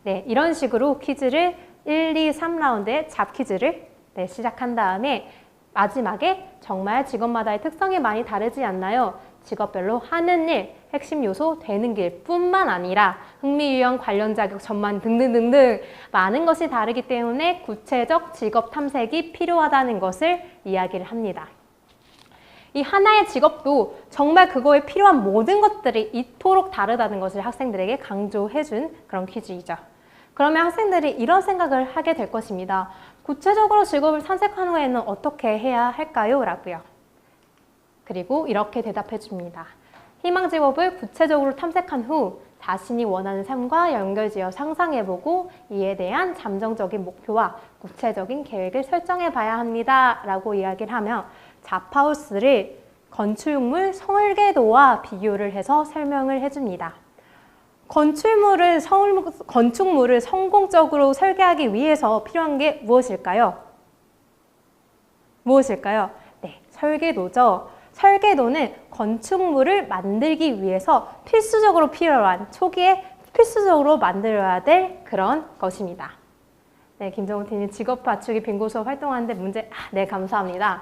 네, 이런 식으로 퀴즈를 1, 2, 3라운드의 잡퀴즈를 시작한 다음에 마지막에 정말 직업마다의 특성이 많이 다르지 않나요? 직업별로 하는 일, 핵심 요소, 되는 길 뿐만 아니라 흥미, 유형, 관련 자격, 전만 등등등등 많은 것이 다르기 때문에 구체적 직업 탐색이 필요하다는 것을 이야기를 합니다. 이 하나의 직업도 정말 그거에 필요한 모든 것들이 이토록 다르다는 것을 학생들에게 강조해준 그런 퀴즈이죠. 그러면 학생들이 이런 생각을 하게 될 것입니다. 구체적으로 직업을 탐색한 후에는 어떻게 해야 할까요? 라고요. 그리고 이렇게 대답해 줍니다. 희망 직업을 구체적으로 탐색한 후 자신이 원하는 삶과 연결지어 상상해보고 이에 대한 잠정적인 목표와 구체적인 계획을 설정해봐야 합니다. 라고 이야기를 하며 자파우스를 건축물 설계도와 비교를 해서 설명을 해줍니다. 건축물을 성공적으로 설계하기 위해서 필요한 게 무엇일까요? 무엇일까요? 네, 설계도죠. 설계도는 건축물을 만들기 위해서 필수적으로 필요한 초기에 필수적으로 만들어야 될 그런 것입니다. 네, 김정우 팀님 직업 맞추기 빙고 수업 활동하는데 문제, 네, 감사합니다.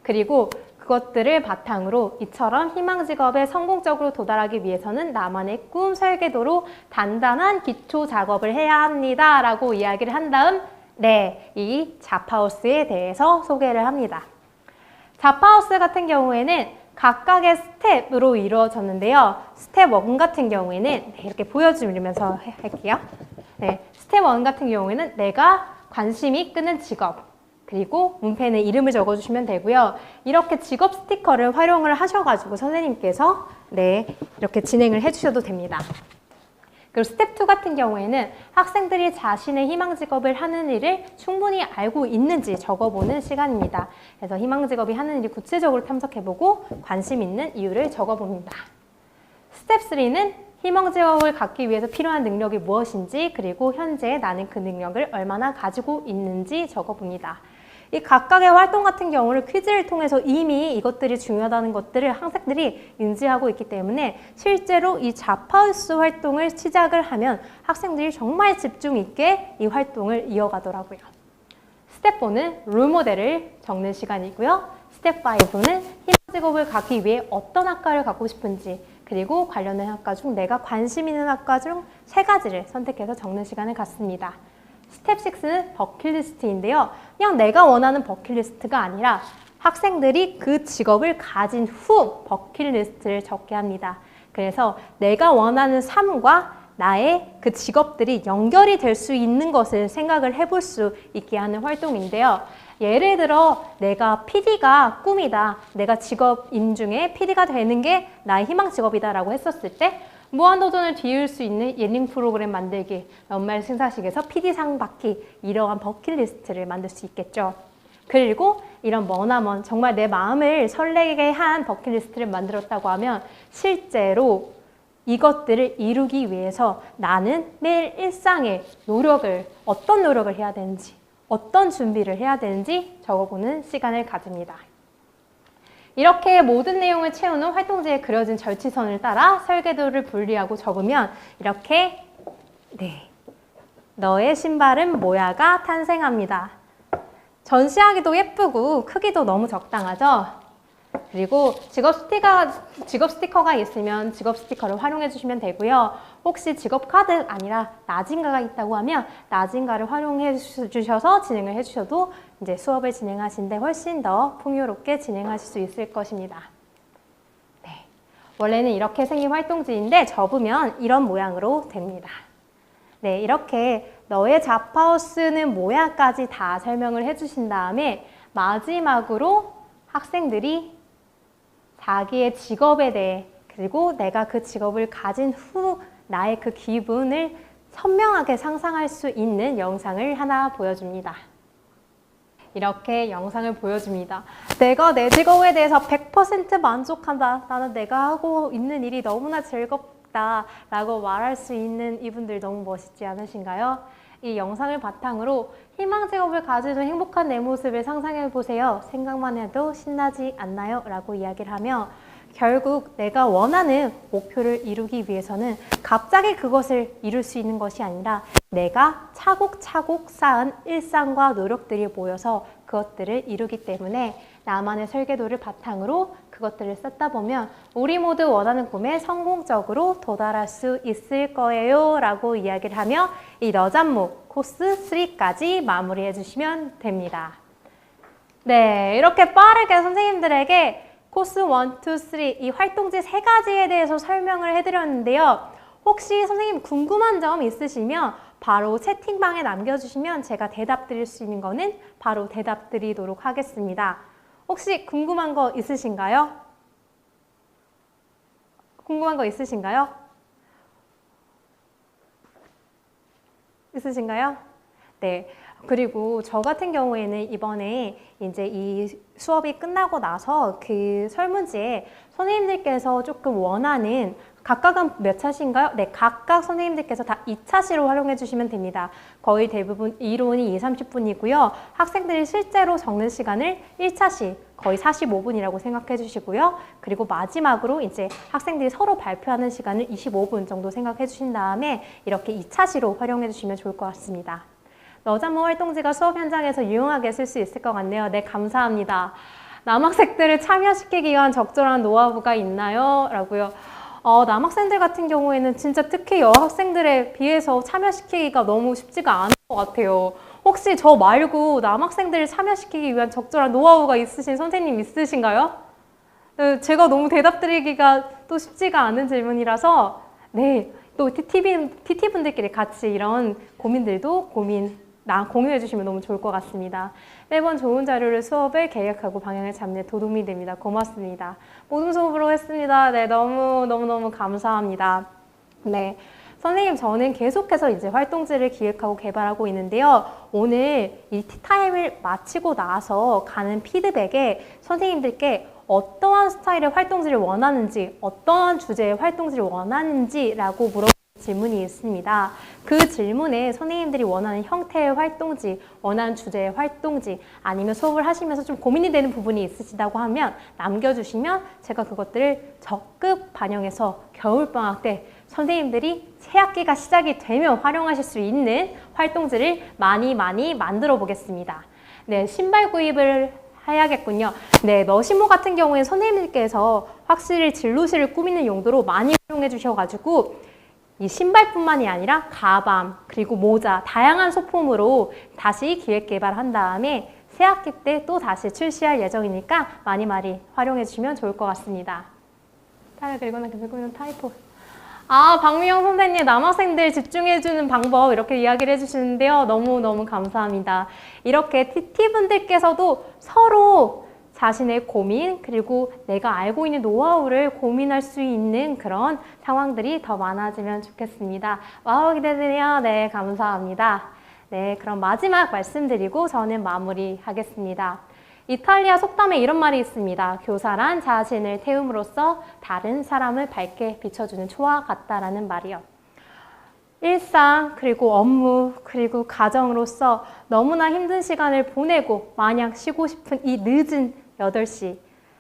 그리고 그것들을 바탕으로 이처럼 희망 직업에 성공적으로 도달하기 위해서는 나만의 꿈 설계도로 단단한 기초 작업을 해야 합니다. 라고 이야기를 한 다음, 네, 이 자파우스에 대해서 소개를 합니다. 자파우스 같은 경우에는 각각의 스텝으로 이루어졌는데요. 스텝 1 같은 경우에는 네, 이렇게 보여주면서 할게요. 네, 스텝 1 같은 경우에는 내가 관심이 끄는 직업, 그리고 문펜에 이름을 적어주시면 되고요. 이렇게 직업 스티커를 활용을 하셔가지고 선생님께서 네, 이렇게 진행을 해주셔도 됩니다. 그리고 스텝 2 같은 경우에는 학생들이 자신의 희망 직업을 하는 일을 충분히 알고 있는지 적어보는 시간입니다. 그래서 희망 직업이 하는 일이 구체적으로 탐색해보고 관심 있는 이유를 적어봅니다. 스텝 3는 희망 직업을 갖기 위해서 필요한 능력이 무엇인지 그리고 현재 나는 그 능력을 얼마나 가지고 있는지 적어봅니다. 이 각각의 활동 같은 경우를 퀴즈를 통해서 이미 이것들이 중요하다는 것들을 학생들이 인지하고 있기 때문에 실제로 이 자파우스 활동을 시작을 하면 학생들이 정말 집중 있게 이 활동을 이어가더라고요. 스텝 4는 롤모델을 적는 시간이고요. 스텝 5는 희망 직업을 갖기 위해 어떤 학과를 갖고 싶은지 그리고 관련된 학과 중 내가 관심 있는 학과 중 3가지를 선택해서 적는 시간을 갖습니다. 스텝 6는 버킷리스트인데요. 그냥 내가 원하는 버킷리스트가 아니라 학생들이 그 직업을 가진 후 버킷리스트를 적게 합니다. 그래서 내가 원하는 삶과 나의 그 직업들이 연결이 될 수 있는 것을 생각을 해볼 수 있게 하는 활동인데요. 예를 들어 내가 PD가 꿈이다. 내가 직업인 중에 PD가 되는 게 나의 희망 직업이다 라고 했었을 때 무한도전을 뒤울 수 있는 예능 프로그램 만들기, 연말 신사식에서 PD상 받기 이러한 버킷리스트를 만들 수 있겠죠. 그리고 이런 머나먼 정말 내 마음을 설레게 한 버킷리스트를 만들었다고 하면 실제로 이것들을 이루기 위해서 나는 매일 일상의 노력을 어떤 노력을 해야 되는지 어떤 준비를 해야 되는지 적어보는 시간을 가집니다. 이렇게 모든 내용을 채우는 활동지에 그려진 절치선을 따라 설계도를 분리하고 적으면 이렇게 네, 너의 신발은 뭐야가 탄생합니다. 전시하기도 예쁘고 크기도 너무 적당하죠? 그리고 직업 스티커가 있으면 직업 스티커를 활용해 주시면 되고요. 혹시 직업 카드 아니라 나진가가 있다고 하면 나진가를 활용해 주셔서 진행을 해 주셔도 이제 수업을 진행하시는데 훨씬 더 풍요롭게 진행하실 수 있을 것입니다. 네, 원래는 이렇게 생긴 활동지인데 접으면 이런 모양으로 됩니다. 네, 이렇게 너의 자파우스는 뭐야까지 다 설명을 해 주신 다음에 마지막으로 학생들이 자기의 직업에 대해 그리고 내가 그 직업을 가진 후 나의 그 기분을 선명하게 상상할 수 있는 영상을 하나 보여줍니다. 이렇게 영상을 보여줍니다. 내가 내 직업에 대해서 100% 만족한다. 나는 내가 하고 있는 일이 너무나 즐겁다 라고 말할 수 있는 이분들 너무 멋있지 않으신가요? 이 영상을 바탕으로 희망 직업을 가지는 행복한 내 모습을 상상해 보세요. 생각만 해도 신나지 않나요? 라고 이야기를 하며 결국 내가 원하는 목표를 이루기 위해서는 갑자기 그것을 이룰 수 있는 것이 아니라 내가 차곡차곡 쌓은 일상과 노력들이 모여서 그것들을 이루기 때문에 나만의 설계도를 바탕으로 그것들을 쌓다 보면 우리 모두 원하는 꿈에 성공적으로 도달할 수 있을 거예요 라고 이야기를 하며 이 너잡무 코스 3까지 마무리해 주시면 됩니다. 네, 이렇게 빠르게 선생님들에게 코스 1, 2, 3 이 활동지 3가지에 대해서 설명을 해드렸는데요. 혹시 선생님 궁금한 점 있으시면 바로 채팅방에 남겨주시면 제가 대답 드릴 수 있는 거는 바로 대답 드리도록 하겠습니다. 혹시 궁금한 거 있으신가요? 궁금한 거 있으신가요? 있으신가요? 네. 그리고 저 같은 경우에는 이번에 이제 이 수업이 끝나고 나서 그 설문지에 선생님들께서 조금 원하는 각각은 몇 차시인가요? 네, 각각 선생님들께서 다 2차시로 활용해 주시면 됩니다. 거의 대부분 이론이 2, 30분이고요. 학생들이 실제로 적는 시간을 1차시 거의 45분이라고 생각해 주시고요. 그리고 마지막으로 이제 학생들이 서로 발표하는 시간을 25분 정도 생각해 주신 다음에 이렇게 2차시로 활용해 주시면 좋을 것 같습니다. 너자모 활동지가 수업 현장에서 유용하게 쓸 수 있을 것 같네요. 네, 감사합니다. 남학생들을 참여시키기 위한 적절한 노하우가 있나요? 라고요. 남학생들 같은 경우에는 진짜 특히 여학생들에 비해서 참여시키기가 너무 쉽지가 않은 것 같아요. 혹시 저 말고 남학생들을 참여시키기 위한 적절한 노하우가 있으신 선생님 있으신가요? 네, 제가 너무 대답드리기가 또 쉽지가 않은 질문이라서 네, 또 TT분들끼리 같이 이런 고민들도 공유해 주시면 너무 좋을 것 같습니다. 매번 좋은 자료를 수업을 계획하고 방향을 잡는 데 도움이 됩니다. 고맙습니다. 모든 수업으로 했습니다. 네, 너무 감사합니다. 네. 선생님, 저는 계속해서 이제 활동지를 기획하고 개발하고 있는데요. 오늘 이 티타임을 마치고 나서 가는 피드백에 선생님들께 어떠한 스타일의 활동지를 원하는지, 어떠한 주제의 활동지를 원하는지라고 물어보는 질문이 있습니다. 그 질문에 선생님들이 원하는 형태의 활동지, 원하는 주제의 활동지, 아니면 수업을 하시면서 좀 고민이 되는 부분이 있으시다고 하면 남겨주시면 제가 그것들을 적극 반영해서 겨울방학 때 선생님들이 새학기가 시작이 되면 활용하실 수 있는 활동지를 많이 만들어 보겠습니다. 네, 신발 구입을 해야겠군요. 네, 너시모 같은 경우에 선생님들께서 확실히 진로실을 꾸미는 용도로 많이 활용해 주셔가지고 이 신발뿐만이 아니라 가방, 그리고 모자, 다양한 소품으로 다시 기획 개발한 다음에 새학기 때 또 다시 출시할 예정이니까 많이 활용해 주시면 좋을 것 같습니다. 타일 긁고는 타이포. 박미영 선생님, 남학생들 집중해주는 방법 이렇게 이야기를 해주시는데요. 너무 감사합니다. 이렇게 TT분들께서도 서로 자신의 고민, 그리고 내가 알고 있는 노하우를 고민할 수 있는 그런 상황들이 더 많아지면 좋겠습니다. 와우, 기대되네요. 네, 감사합니다. 네, 그럼 마지막 말씀드리고 저는 마무리하겠습니다. 이탈리아 속담에 이런 말이 있습니다. 교사란 자신을 태움으로써 다른 사람을 밝게 비춰주는 초와 같다라는 말이요. 일상, 그리고 업무, 그리고 가정으로서 너무나 힘든 시간을 보내고 마냥 쉬고 싶은 이 늦은 8시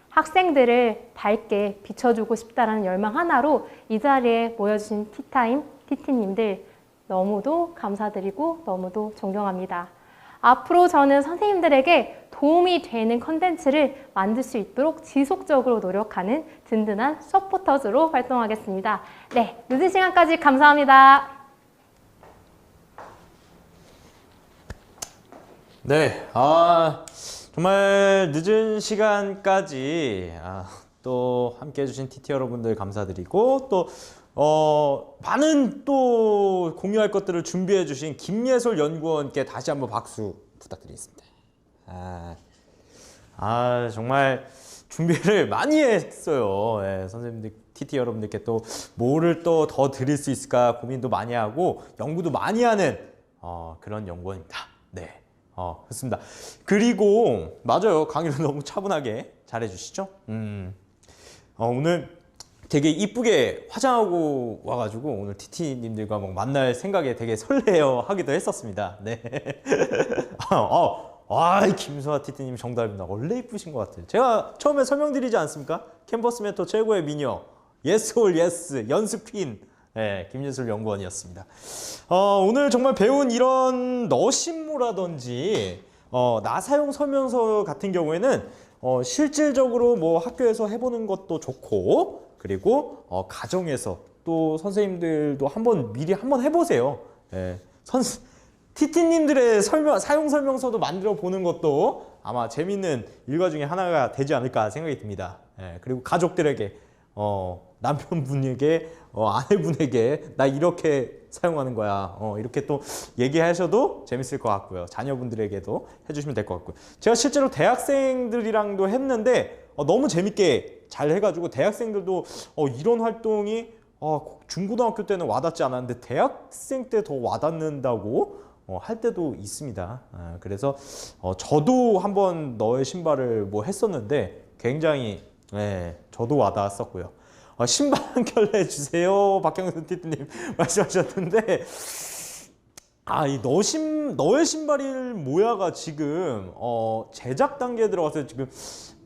학생들을 밝게 비춰주고 싶다라는 열망 하나로 이 자리에 모여주신 티타임, 티티님들 너무도 감사드리고 너무도 존경합니다. 앞으로 저는 선생님들에게 도움이 되는 컨텐츠를 만들 수 있도록 지속적으로 노력하는 든든한 서포터즈로 활동하겠습니다. 네, 늦은 시간까지 감사합니다. 네, 정말 늦은 시간까지 또 함께 해주신 TT 여러분들 감사드리고 또 많은 또 공유할 것들을 준비해 주신 김예솔 연구원께 다시 한번 박수 부탁드리겠습니다. 정말 준비를 많이 했어요. 예, 선생님들, TT 여러분들께 또 뭐를 또 더 드릴 수 있을까 고민도 많이 하고 연구도 많이 하는 그런 연구원입니다. 네. 그렇습니다. 그리고 맞아요. 강의를 너무 차분하게 잘해 주시죠. 오늘 되게 이쁘게 화장하고 와가지고 오늘 TT님들과 막 만날 생각에 되게 설레어 하기도 했었습니다. 네. 김수아 TT님 정답입니다. 원래 이쁘신 것 같아요. 제가 처음에 설명드리지 않습니까? 캔버스 멘토 최고의 미녀, 예스 올 예스, 연습 퀸, 네, 김예솔 연구원이었습니다. 오늘 정말 배운 이런 너신모라든지 나 사용 설명서 같은 경우에는 실질적으로 뭐 학교에서 해보는 것도 좋고 그리고 가정에서 또 선생님들도 미리 한번 해보세요. 예, TT님들의 사용 설명서도 만들어 보는 것도 아마 재밌는 일과 중에 하나가 되지 않을까 생각이 듭니다. 예, 그리고 가족들에게 남편분에게 아내분에게 나 이렇게 사용하는 거야. 이렇게 또 얘기하셔도 재밌을 것 같고요. 자녀분들에게도 해주시면 될 것 같고요. 제가 실제로 대학생들이랑도 했는데 너무 재밌게 잘 해가지고 대학생들도 이런 활동이 중고등학교 때는 와닿지 않았는데 대학생 때 더 와닿는다고 할 때도 있습니다. 그래서 저도 한번 너의 신발을 뭐 했었는데 굉장히 저도 와닿았었고요. 신발 한 켤레 주세요, 박경선 TT님 말씀하셨는데, 이 너의 신발일 모야가 지금 제작 단계에 들어가서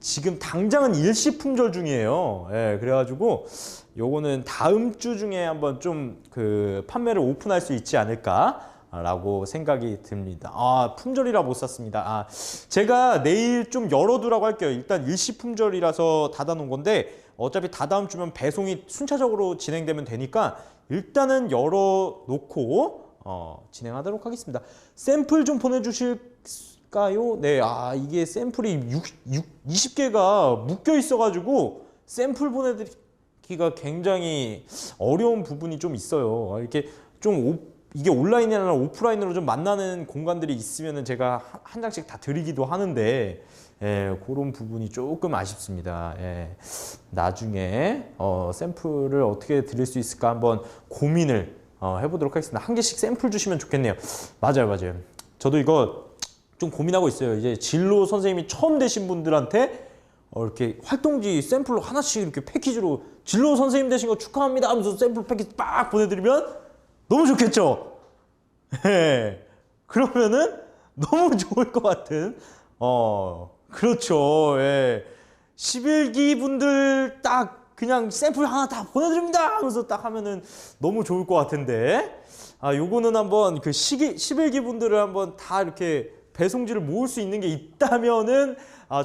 지금 당장은 일시 품절 중이에요. 그래가지고 요거는 다음 주 중에 한번 좀 그 판매를 오픈할 수 있지 않을까라고 생각이 듭니다. 품절이라 못 샀습니다. 제가 내일 좀 열어두라고 할게요. 일단 일시 품절이라서 닫아놓은 건데 어차피 다다음 주면 배송이 순차적으로 진행되면 되니까 일단은 열어놓고 진행하도록 하겠습니다. 샘플 좀 보내주실까요? 네, 이게 샘플이 20개가 묶여 있어가지고 샘플 보내드리기가 굉장히 어려운 부분이 좀 있어요. 이렇게 이게 온라인이나 오프라인으로 좀 만나는 공간들이 있으면은 제가 한 장씩 다 드리기도 하는데, 그런 부분이 조금 아쉽습니다. 나중에 샘플을 어떻게 드릴 수 있을까 한번 고민을 해보도록 하겠습니다. 한 개씩 샘플 주시면 좋겠네요. 맞아요. 저도 이거 좀 고민하고 있어요. 이제 진로 선생님이 처음 되신 분들한테 이렇게 활동지 샘플로 하나씩 이렇게 패키지로 진로 선생님 되신 거 축하합니다 하면서 샘플 패키지 빡 보내드리면 너무 좋겠죠? 그러면은 너무 좋을 것 같은, 그렇죠. 11기 분들 딱 그냥 샘플 하나 다 보내드립니다 하면서 딱 하면은 너무 좋을 것 같은데, 요거는 한번 그 11기 분들을 한번 다 이렇게 배송지를 모을 수 있는 게 있다면은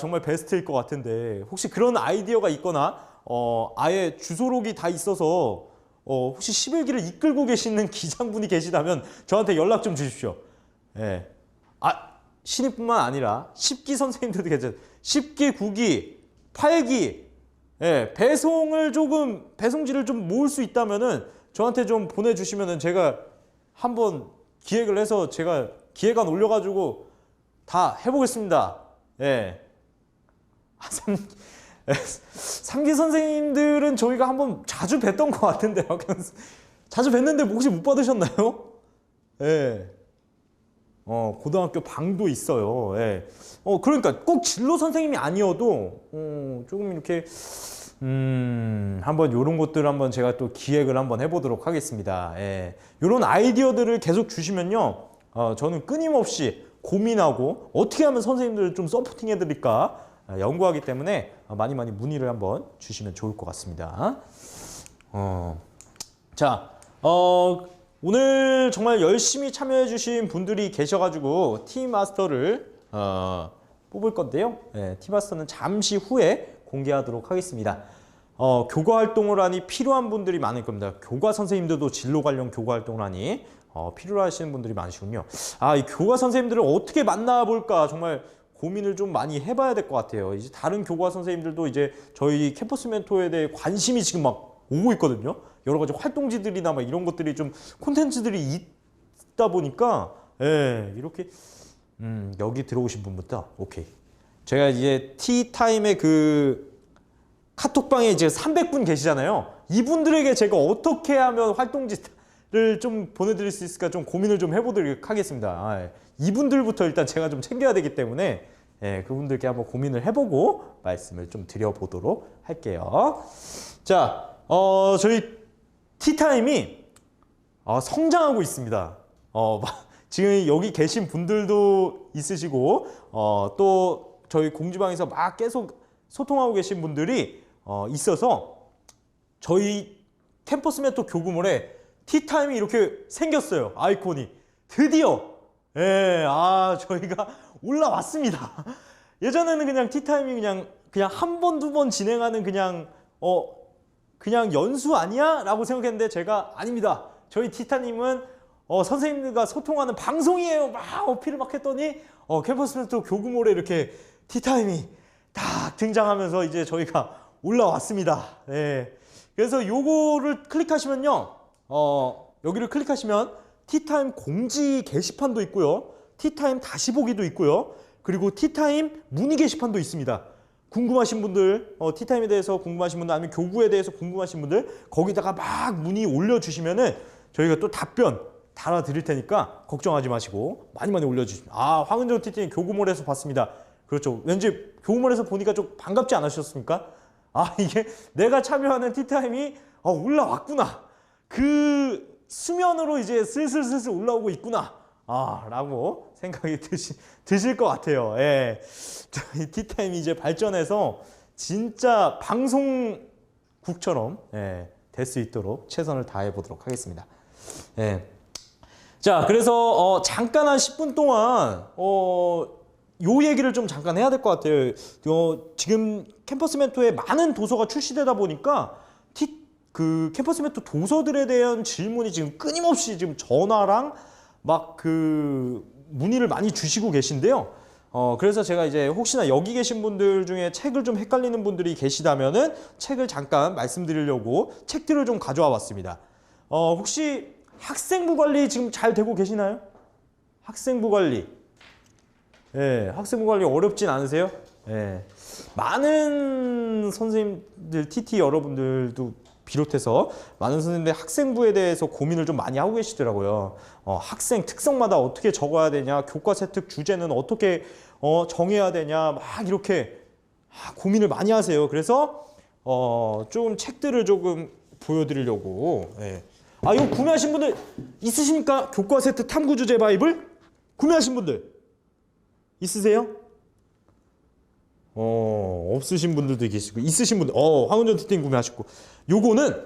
정말 베스트일 것 같은데, 혹시 그런 아이디어가 있거나 아예 주소록이 다 있어서 혹시 11기를 이끌고 계시는 기장분이 계시다면 저한테 연락 좀 주십시오. 신입뿐만 아니라 10기 선생님들도 괜찮아요. 10기, 9기, 8기 배송지를 좀 모을 수 있다면은 저한테 좀 보내주시면은 제가 한번 기획을 해서 제가 기획안 올려가지고 다 해보겠습니다. 3기 선생님들은 저희가 한번 자주 뵀던 것 같은데요. 자주 뵀는데 혹시 못 받으셨나요? 고등학교 방도 있어요. 그러니까 꼭 진로 선생님이 아니어도 조금 이렇게 한번 요런 것들 한번 제가 또 기획을 한번 해보도록 하겠습니다. 요런 아이디어들을 계속 주시면요, 저는 끊임없이 고민하고 어떻게 하면 선생님들을 좀 서포팅 해드릴까 연구하기 때문에 많이 문의를 한번 주시면 좋을 것 같습니다. 오늘 정말 열심히 참여해 주신 분들이 계셔가지고 팀마스터를 뽑을 건데요. 팀마스터는 잠시 후에 공개하도록 하겠습니다. 교과 활동을 하니 필요한 분들이 많을 겁니다. 교과 선생님들도 진로 관련 교과 활동을 하니 필요하시는 분들이 많으시군요. 이 교과 선생님들을 어떻게 만나볼까 정말 고민을 좀 많이 해봐야 될 것 같아요. 이제 다른 교과 선생님들도 이제 저희 캠퍼스 멘토에 대해 관심이 지금 막 오고 있거든요. 여러 가지 활동지들이나 막 이런 것들이 좀 콘텐츠들이 있다 보니까 이렇게 여기 들어오신 분부터 오케이. 제가 이제 티타임에 그 카톡방에 이제 300분 계시잖아요. 이분들에게 제가 어떻게 하면 활동지를 좀 보내드릴 수 있을까 좀 고민을 좀 해보도록 하겠습니다. 이분들부터 일단 제가 좀 챙겨야 되기 때문에 그분들께 한번 고민을 해보고 말씀을 좀 드려보도록 할게요. 자, 저희 티타임이 성장하고 있습니다. 지금 여기 계신 분들도 있으시고 또 저희 공지방에서 막 계속 소통하고 계신 분들이 있어서 저희 캠퍼스 멘토 교구몰에 티타임이 이렇게 생겼어요. 아이콘이 드디어 저희가 올라왔습니다. 예전에는 그냥 티타임이 그냥 한 번, 두 번 진행하는 그냥 연수 아니야? 라고 생각했는데 제가 아닙니다. 저희 티타임은 선생님들과 소통하는 방송이에요. 막 어필을 막 했더니 캠퍼스 멘토 교구몰에 이렇게 티타임이 딱 등장하면서 이제 저희가 올라왔습니다. 그래서 요거를 클릭하시면요, 여기를 클릭하시면 티타임 공지 게시판도 있고요, 티타임 다시 보기도 있고요, 그리고 티타임 문의 게시판도 있습니다. 궁금하신 분들, 티타임에 대해서 궁금하신 분들, 아니면 교구에 대해서 궁금하신 분들, 거기다가 막 문의 올려주시면은 저희가 또 답변 달아드릴 테니까 걱정하지 마시고 많이 올려주시면. 아, 황은조 티타임 교구몰에서 봤습니다. 그렇죠. 왠지 교구몰에서 보니까 좀 반갑지 않으셨습니까? 아, 이게 내가 참여하는 티타임이 올라왔구나. 그 수면으로 이제 슬슬 올라오고 있구나. 라고 생각이 드실 것 같아요. 예. 저희 티타임이 이제 발전해서 진짜 방송국처럼 될 수 있도록 최선을 다해 보도록 하겠습니다. 예. 자, 그래서 잠깐 한 10분 동안 요 얘기를 좀 잠깐 해야 될 것 같아요. 지금 캠퍼스 멘토에 많은 도서가 출시되다 보니까 그 캠퍼스 멘토 도서들에 대한 질문이 지금 끊임없이 지금 전화랑 막 그 문의를 많이 주시고 계신데요. 그래서 제가 이제 혹시나 여기 계신 분들 중에 책을 좀 헷갈리는 분들이 계시다면은 책을 잠깐 말씀드리려고 책들을 좀 가져와 봤습니다. 혹시 학생부 관리 지금 잘 되고 계시나요? 학생부 관리. 예, 학생부 관리 어렵진 않으세요? 예. 많은 선생님들, TT 여러분들도 비롯해서 많은 선생님들 학생부에 대해서 고민을 좀 많이 하고 계시더라고요. 학생 특성마다 어떻게 적어야 되냐, 교과 세특 주제는 어떻게 정해야 되냐, 막 이렇게 고민을 많이 하세요. 그래서 좀 책들을 조금 보여드리려고. 예. 이거 구매하신 분들 있으십니까? 교과 세특 탐구 주제 바이블 구매하신 분들 있으세요? 없으신 분들도 계시고, 있으신 분들, 황은전 티팅 구매하셨고, 요거는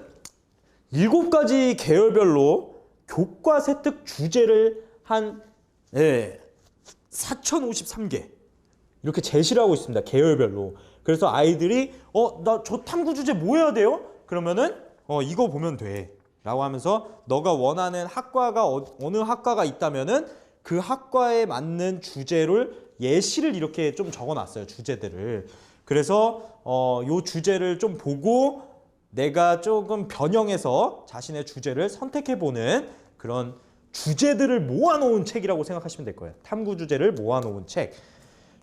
7가지 계열별로 교과 세특 주제를 한 4053개 이렇게 제시를 하고 있습니다. 계열별로. 그래서 아이들이 나 저 탐구 주제 뭐 해야 돼요? 그러면은 이거 보면 돼 라고 하면서 너가 원하는 학과가 어느 학과가 있다면은 그 학과에 맞는 주제를 예시를 이렇게 좀 적어놨어요. 주제들을. 그래서 요 주제를 좀 보고 내가 조금 변형해서 자신의 주제를 선택해보는 그런 주제들을 모아놓은 책이라고 생각하시면 될 거예요. 탐구 주제를 모아놓은 책.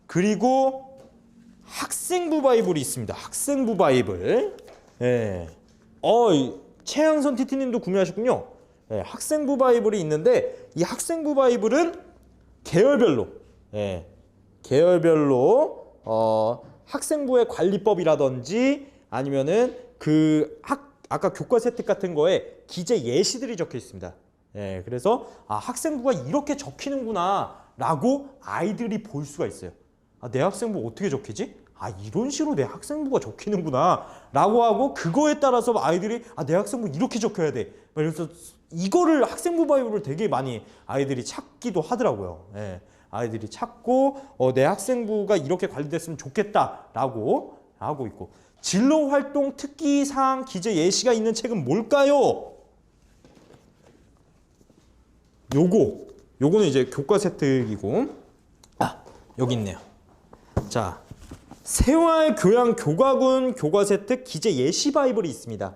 그리고 학생부 바이블이 있습니다. 학생부 바이블. 예. 최양선 TT님도 구매하셨군요. 예, 학생부 바이블이 있는데 이 학생부 바이블은 계열별로, 계열별로 학생부의 관리법이라든지 아니면은 아까 교과 세특 같은 거에 기재 예시들이 적혀 있습니다. 그래서 학생부가 이렇게 적히는구나 라고 아이들이 볼 수가 있어요. 내 학생부 어떻게 적히지? 이런 식으로 내 학생부가 적히는구나 라고 하고 그거에 따라서 아이들이 내 학생부 이렇게 적혀야 돼. 그래서 이거를 학생부 바이블을 되게 많이 아이들이 찾기도 하더라고요. 아이들이 찾고 내 학생부가 이렇게 관리됐으면 좋겠다라고 하고 있고, 진로활동 특기사항 기재 예시가 있는 책은 뭘까요? 요거는 이제 교과 세특이고, 여기 있네요. 자, 생활교양 교과군 교과 세특 기재 예시 바이블이 있습니다.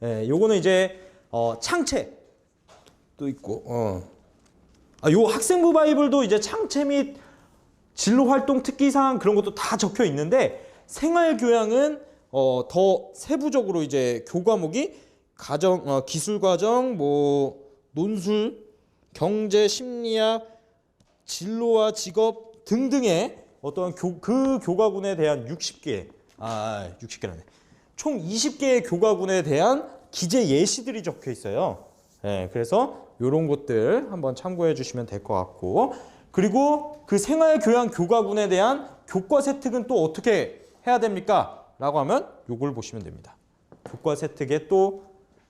요거는 이제 창체도 있고, 요 학생부 바이블도 이제 창체 및 진로활동 특기사항 그런 것도 다 적혀 있는데, 생활교양은 더 세부적으로 이제 교과목이 기술과정, 논술, 경제, 심리학, 진로와 직업 등등의 어떤 그 교과군에 대한 60개라네. 총 20개의 교과군에 대한 기재 예시들이 적혀 있어요. 그래서 이런 것들 한번 참고해 주시면 될 것 같고, 그리고 그 생활교양 교과군에 대한 교과 세특은 또 어떻게 해야 됩니까? 라고 하면 요걸 보시면 됩니다. 교과 세특에 또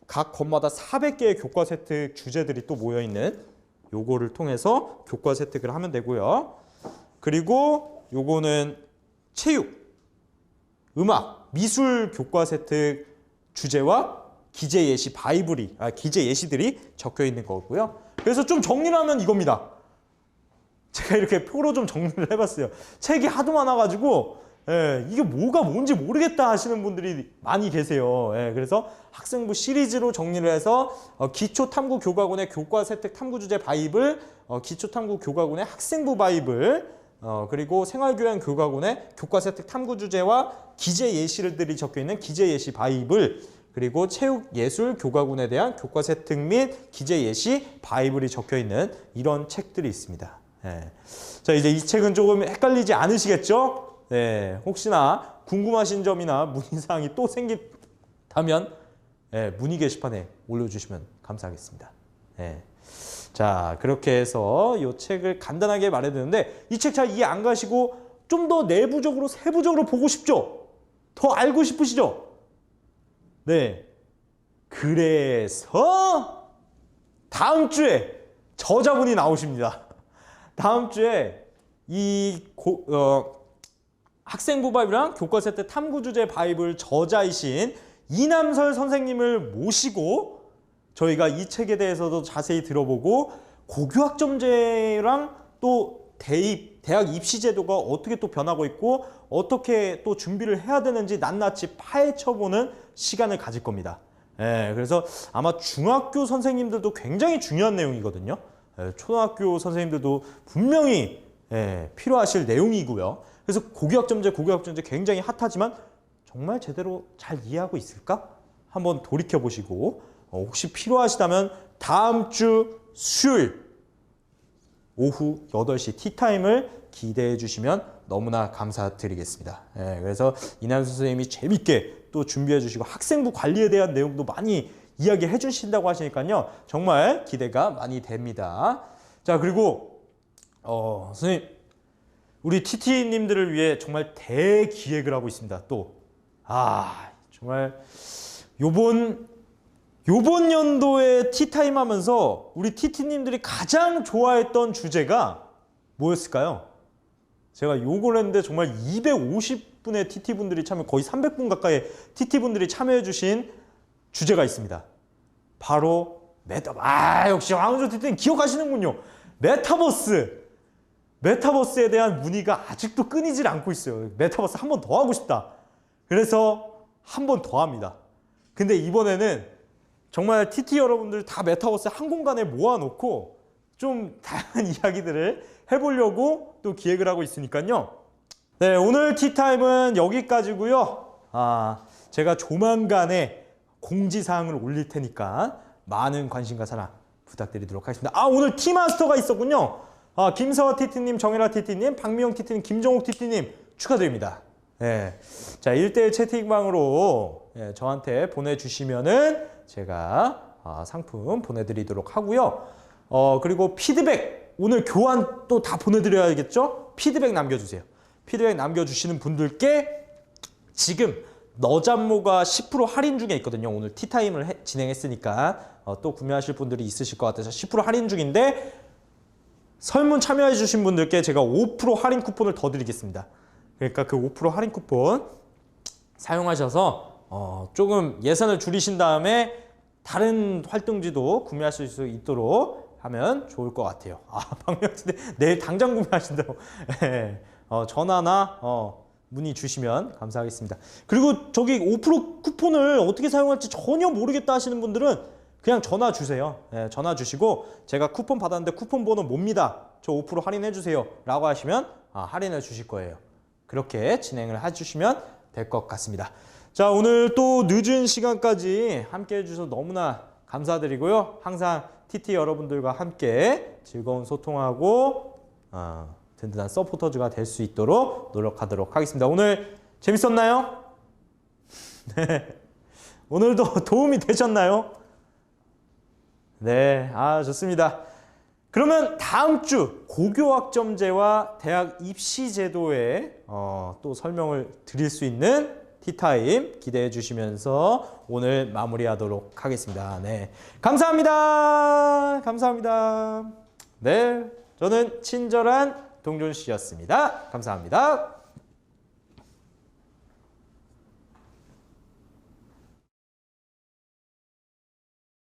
각 권마다 400개의 교과 세특 주제들이 또 모여있는 요거를 통해서 교과 세특을 하면 되고요. 그리고 요거는 체육, 음악, 미술 교과 세특 주제와 기재 예시 바이블이, 기재 예시들이 적혀 있는 거고요. 그래서 좀 정리를 하면 이겁니다. 제가 이렇게 표로 좀 정리를 해봤어요. 책이 하도 많아가지고 이게 뭐가 뭔지 모르겠다 하시는 분들이 많이 계세요. 그래서 학생부 시리즈로 정리를 해서 기초탐구 교과군의 교과 세특 탐구 주제 바이블, 기초탐구 교과군의 학생부 바이블, 그리고 생활교양 교과군의 교과서 혜택 탐구 주제와 기재 예시들이 적혀 있는 기재 예시 바이블, 그리고 체육 예술 교과군에 대한 교과서 혜택 및 기재 예시 바이블이 적혀 있는 이런 책들이 있습니다. 예. 자, 이제 이 책은 조금 헷갈리지 않으시겠죠? 네, 혹시나 궁금하신 점이나 문의사항이 또 생긴다면 문의 게시판에 올려주시면 감사하겠습니다. 네. 자, 그렇게 해서 이 책을 간단하게 말해드렸는데 이 책 잘 이해 안 가시고 좀 더 내부적으로 세부적으로 보고 싶죠? 더 알고 싶으시죠? 네. 그래서 다음 주에 저자분이 나오십니다. 다음 주에 학생부 바이블이랑 교과서 혜택 탐구 주제 바이블 저자이신 이남설 선생님을 모시고 저희가 이 책에 대해서도 자세히 들어보고 고교학점제랑 또 대학 입시 제도가 어떻게 또 변하고 있고 어떻게 또 준비를 해야 되는지 낱낱이 파헤쳐보는 시간을 가질 겁니다. 그래서 아마 중학교 선생님들도 굉장히 중요한 내용이거든요. 초등학교 선생님들도 분명히 필요하실 내용이고요. 그래서 고교학점제 굉장히 핫하지만 정말 제대로 잘 이해하고 있을까? 한번 돌이켜보시고 혹시 필요하시다면 다음 주 수요일 오후 8시 티타임을 기대해 주시면 너무나 감사드리겠습니다. 그래서 이남수 선생님이 재밌게 또 준비해 주시고 학생부 관리에 대한 내용도 많이 이야기해 주신다고 하시니까요. 정말 기대가 많이 됩니다. 자, 그리고 선생님, 우리 TT님들을 위해 정말 대기획을 하고 있습니다. 또 정말 요번 연도에 티타임 하면서 우리 TT님들이 가장 좋아했던 주제가 뭐였을까요? 제가 요걸 했는데 정말 250분의 TT분들이 참여, 거의 300분 가까이 TT분들이 참여해 주신 주제가 있습니다. 바로 역시 황우조 TT님 기억하시는군요. 메타버스에 대한 문의가 아직도 끊이질 않고 있어요. 메타버스 한 번 더 하고 싶다. 그래서 한 번 더 합니다. 근데 이번에는 정말 TT 여러분들 다 메타버스 한 공간에 모아놓고 좀 다양한 이야기들을 해보려고 또 기획을 하고 있으니까요. 네, 오늘 티타임은 여기까지고요. 제가 조만간에 공지사항을 올릴 테니까 많은 관심과 사랑 부탁드리도록 하겠습니다. 오늘 티마스터가 있었군요. 김서화 TT님, 정혜라 TT님, 박미영 TT님, 김정욱 TT님 축하드립니다. 네. 자, 1대1 채팅방으로 저한테 보내주시면은 제가 상품 보내드리도록 하고요. 그리고 피드백, 오늘 교환 또 다 보내드려야겠죠? 피드백 남겨주세요. 피드백 남겨주시는 분들께 지금 너잡모가 10% 할인 중에 있거든요. 오늘 티타임을 진행했으니까 또 구매하실 분들이 있으실 것 같아서 10% 할인 중인데 설문 참여해 주신 분들께 제가 5% 할인 쿠폰을 더 드리겠습니다. 그러니까 그 5% 할인 쿠폰 사용하셔서 조금 예산을 줄이신 다음에 다른 활동지도 구매하실 수 있도록 하면 좋을 것 같아요. 박명수 내일 당장 구매하신다고. 전화나 문의 주시면 감사하겠습니다. 그리고 저기 5% 쿠폰을 어떻게 사용할지 전혀 모르겠다 하시는 분들은 그냥 전화 주세요. 전화 주시고 제가 쿠폰 받았는데 쿠폰 번호 뭡니다. 저 5% 할인해 주세요. 라고 하시면 할인해 주실 거예요. 그렇게 진행을 해주시면 될 것 같습니다. 자, 오늘 또 늦은 시간까지 함께 해주셔서 너무나 감사드리고요. 항상 TT 여러분들과 함께 즐거운 소통하고 든든한 서포터즈가 될 수 있도록 노력하도록 하겠습니다. 오늘 재밌었나요? 네. 오늘도 도움이 되셨나요? 네, 좋습니다. 그러면 다음 주 고교학점제와 대학 입시 제도에 또 설명을 드릴 수 있는 티타임 기대해 주시면서 오늘 마무리하도록 하겠습니다. 네, 감사합니다. 감사합니다. 네, 저는 친절한 동준 씨였습니다. 감사합니다.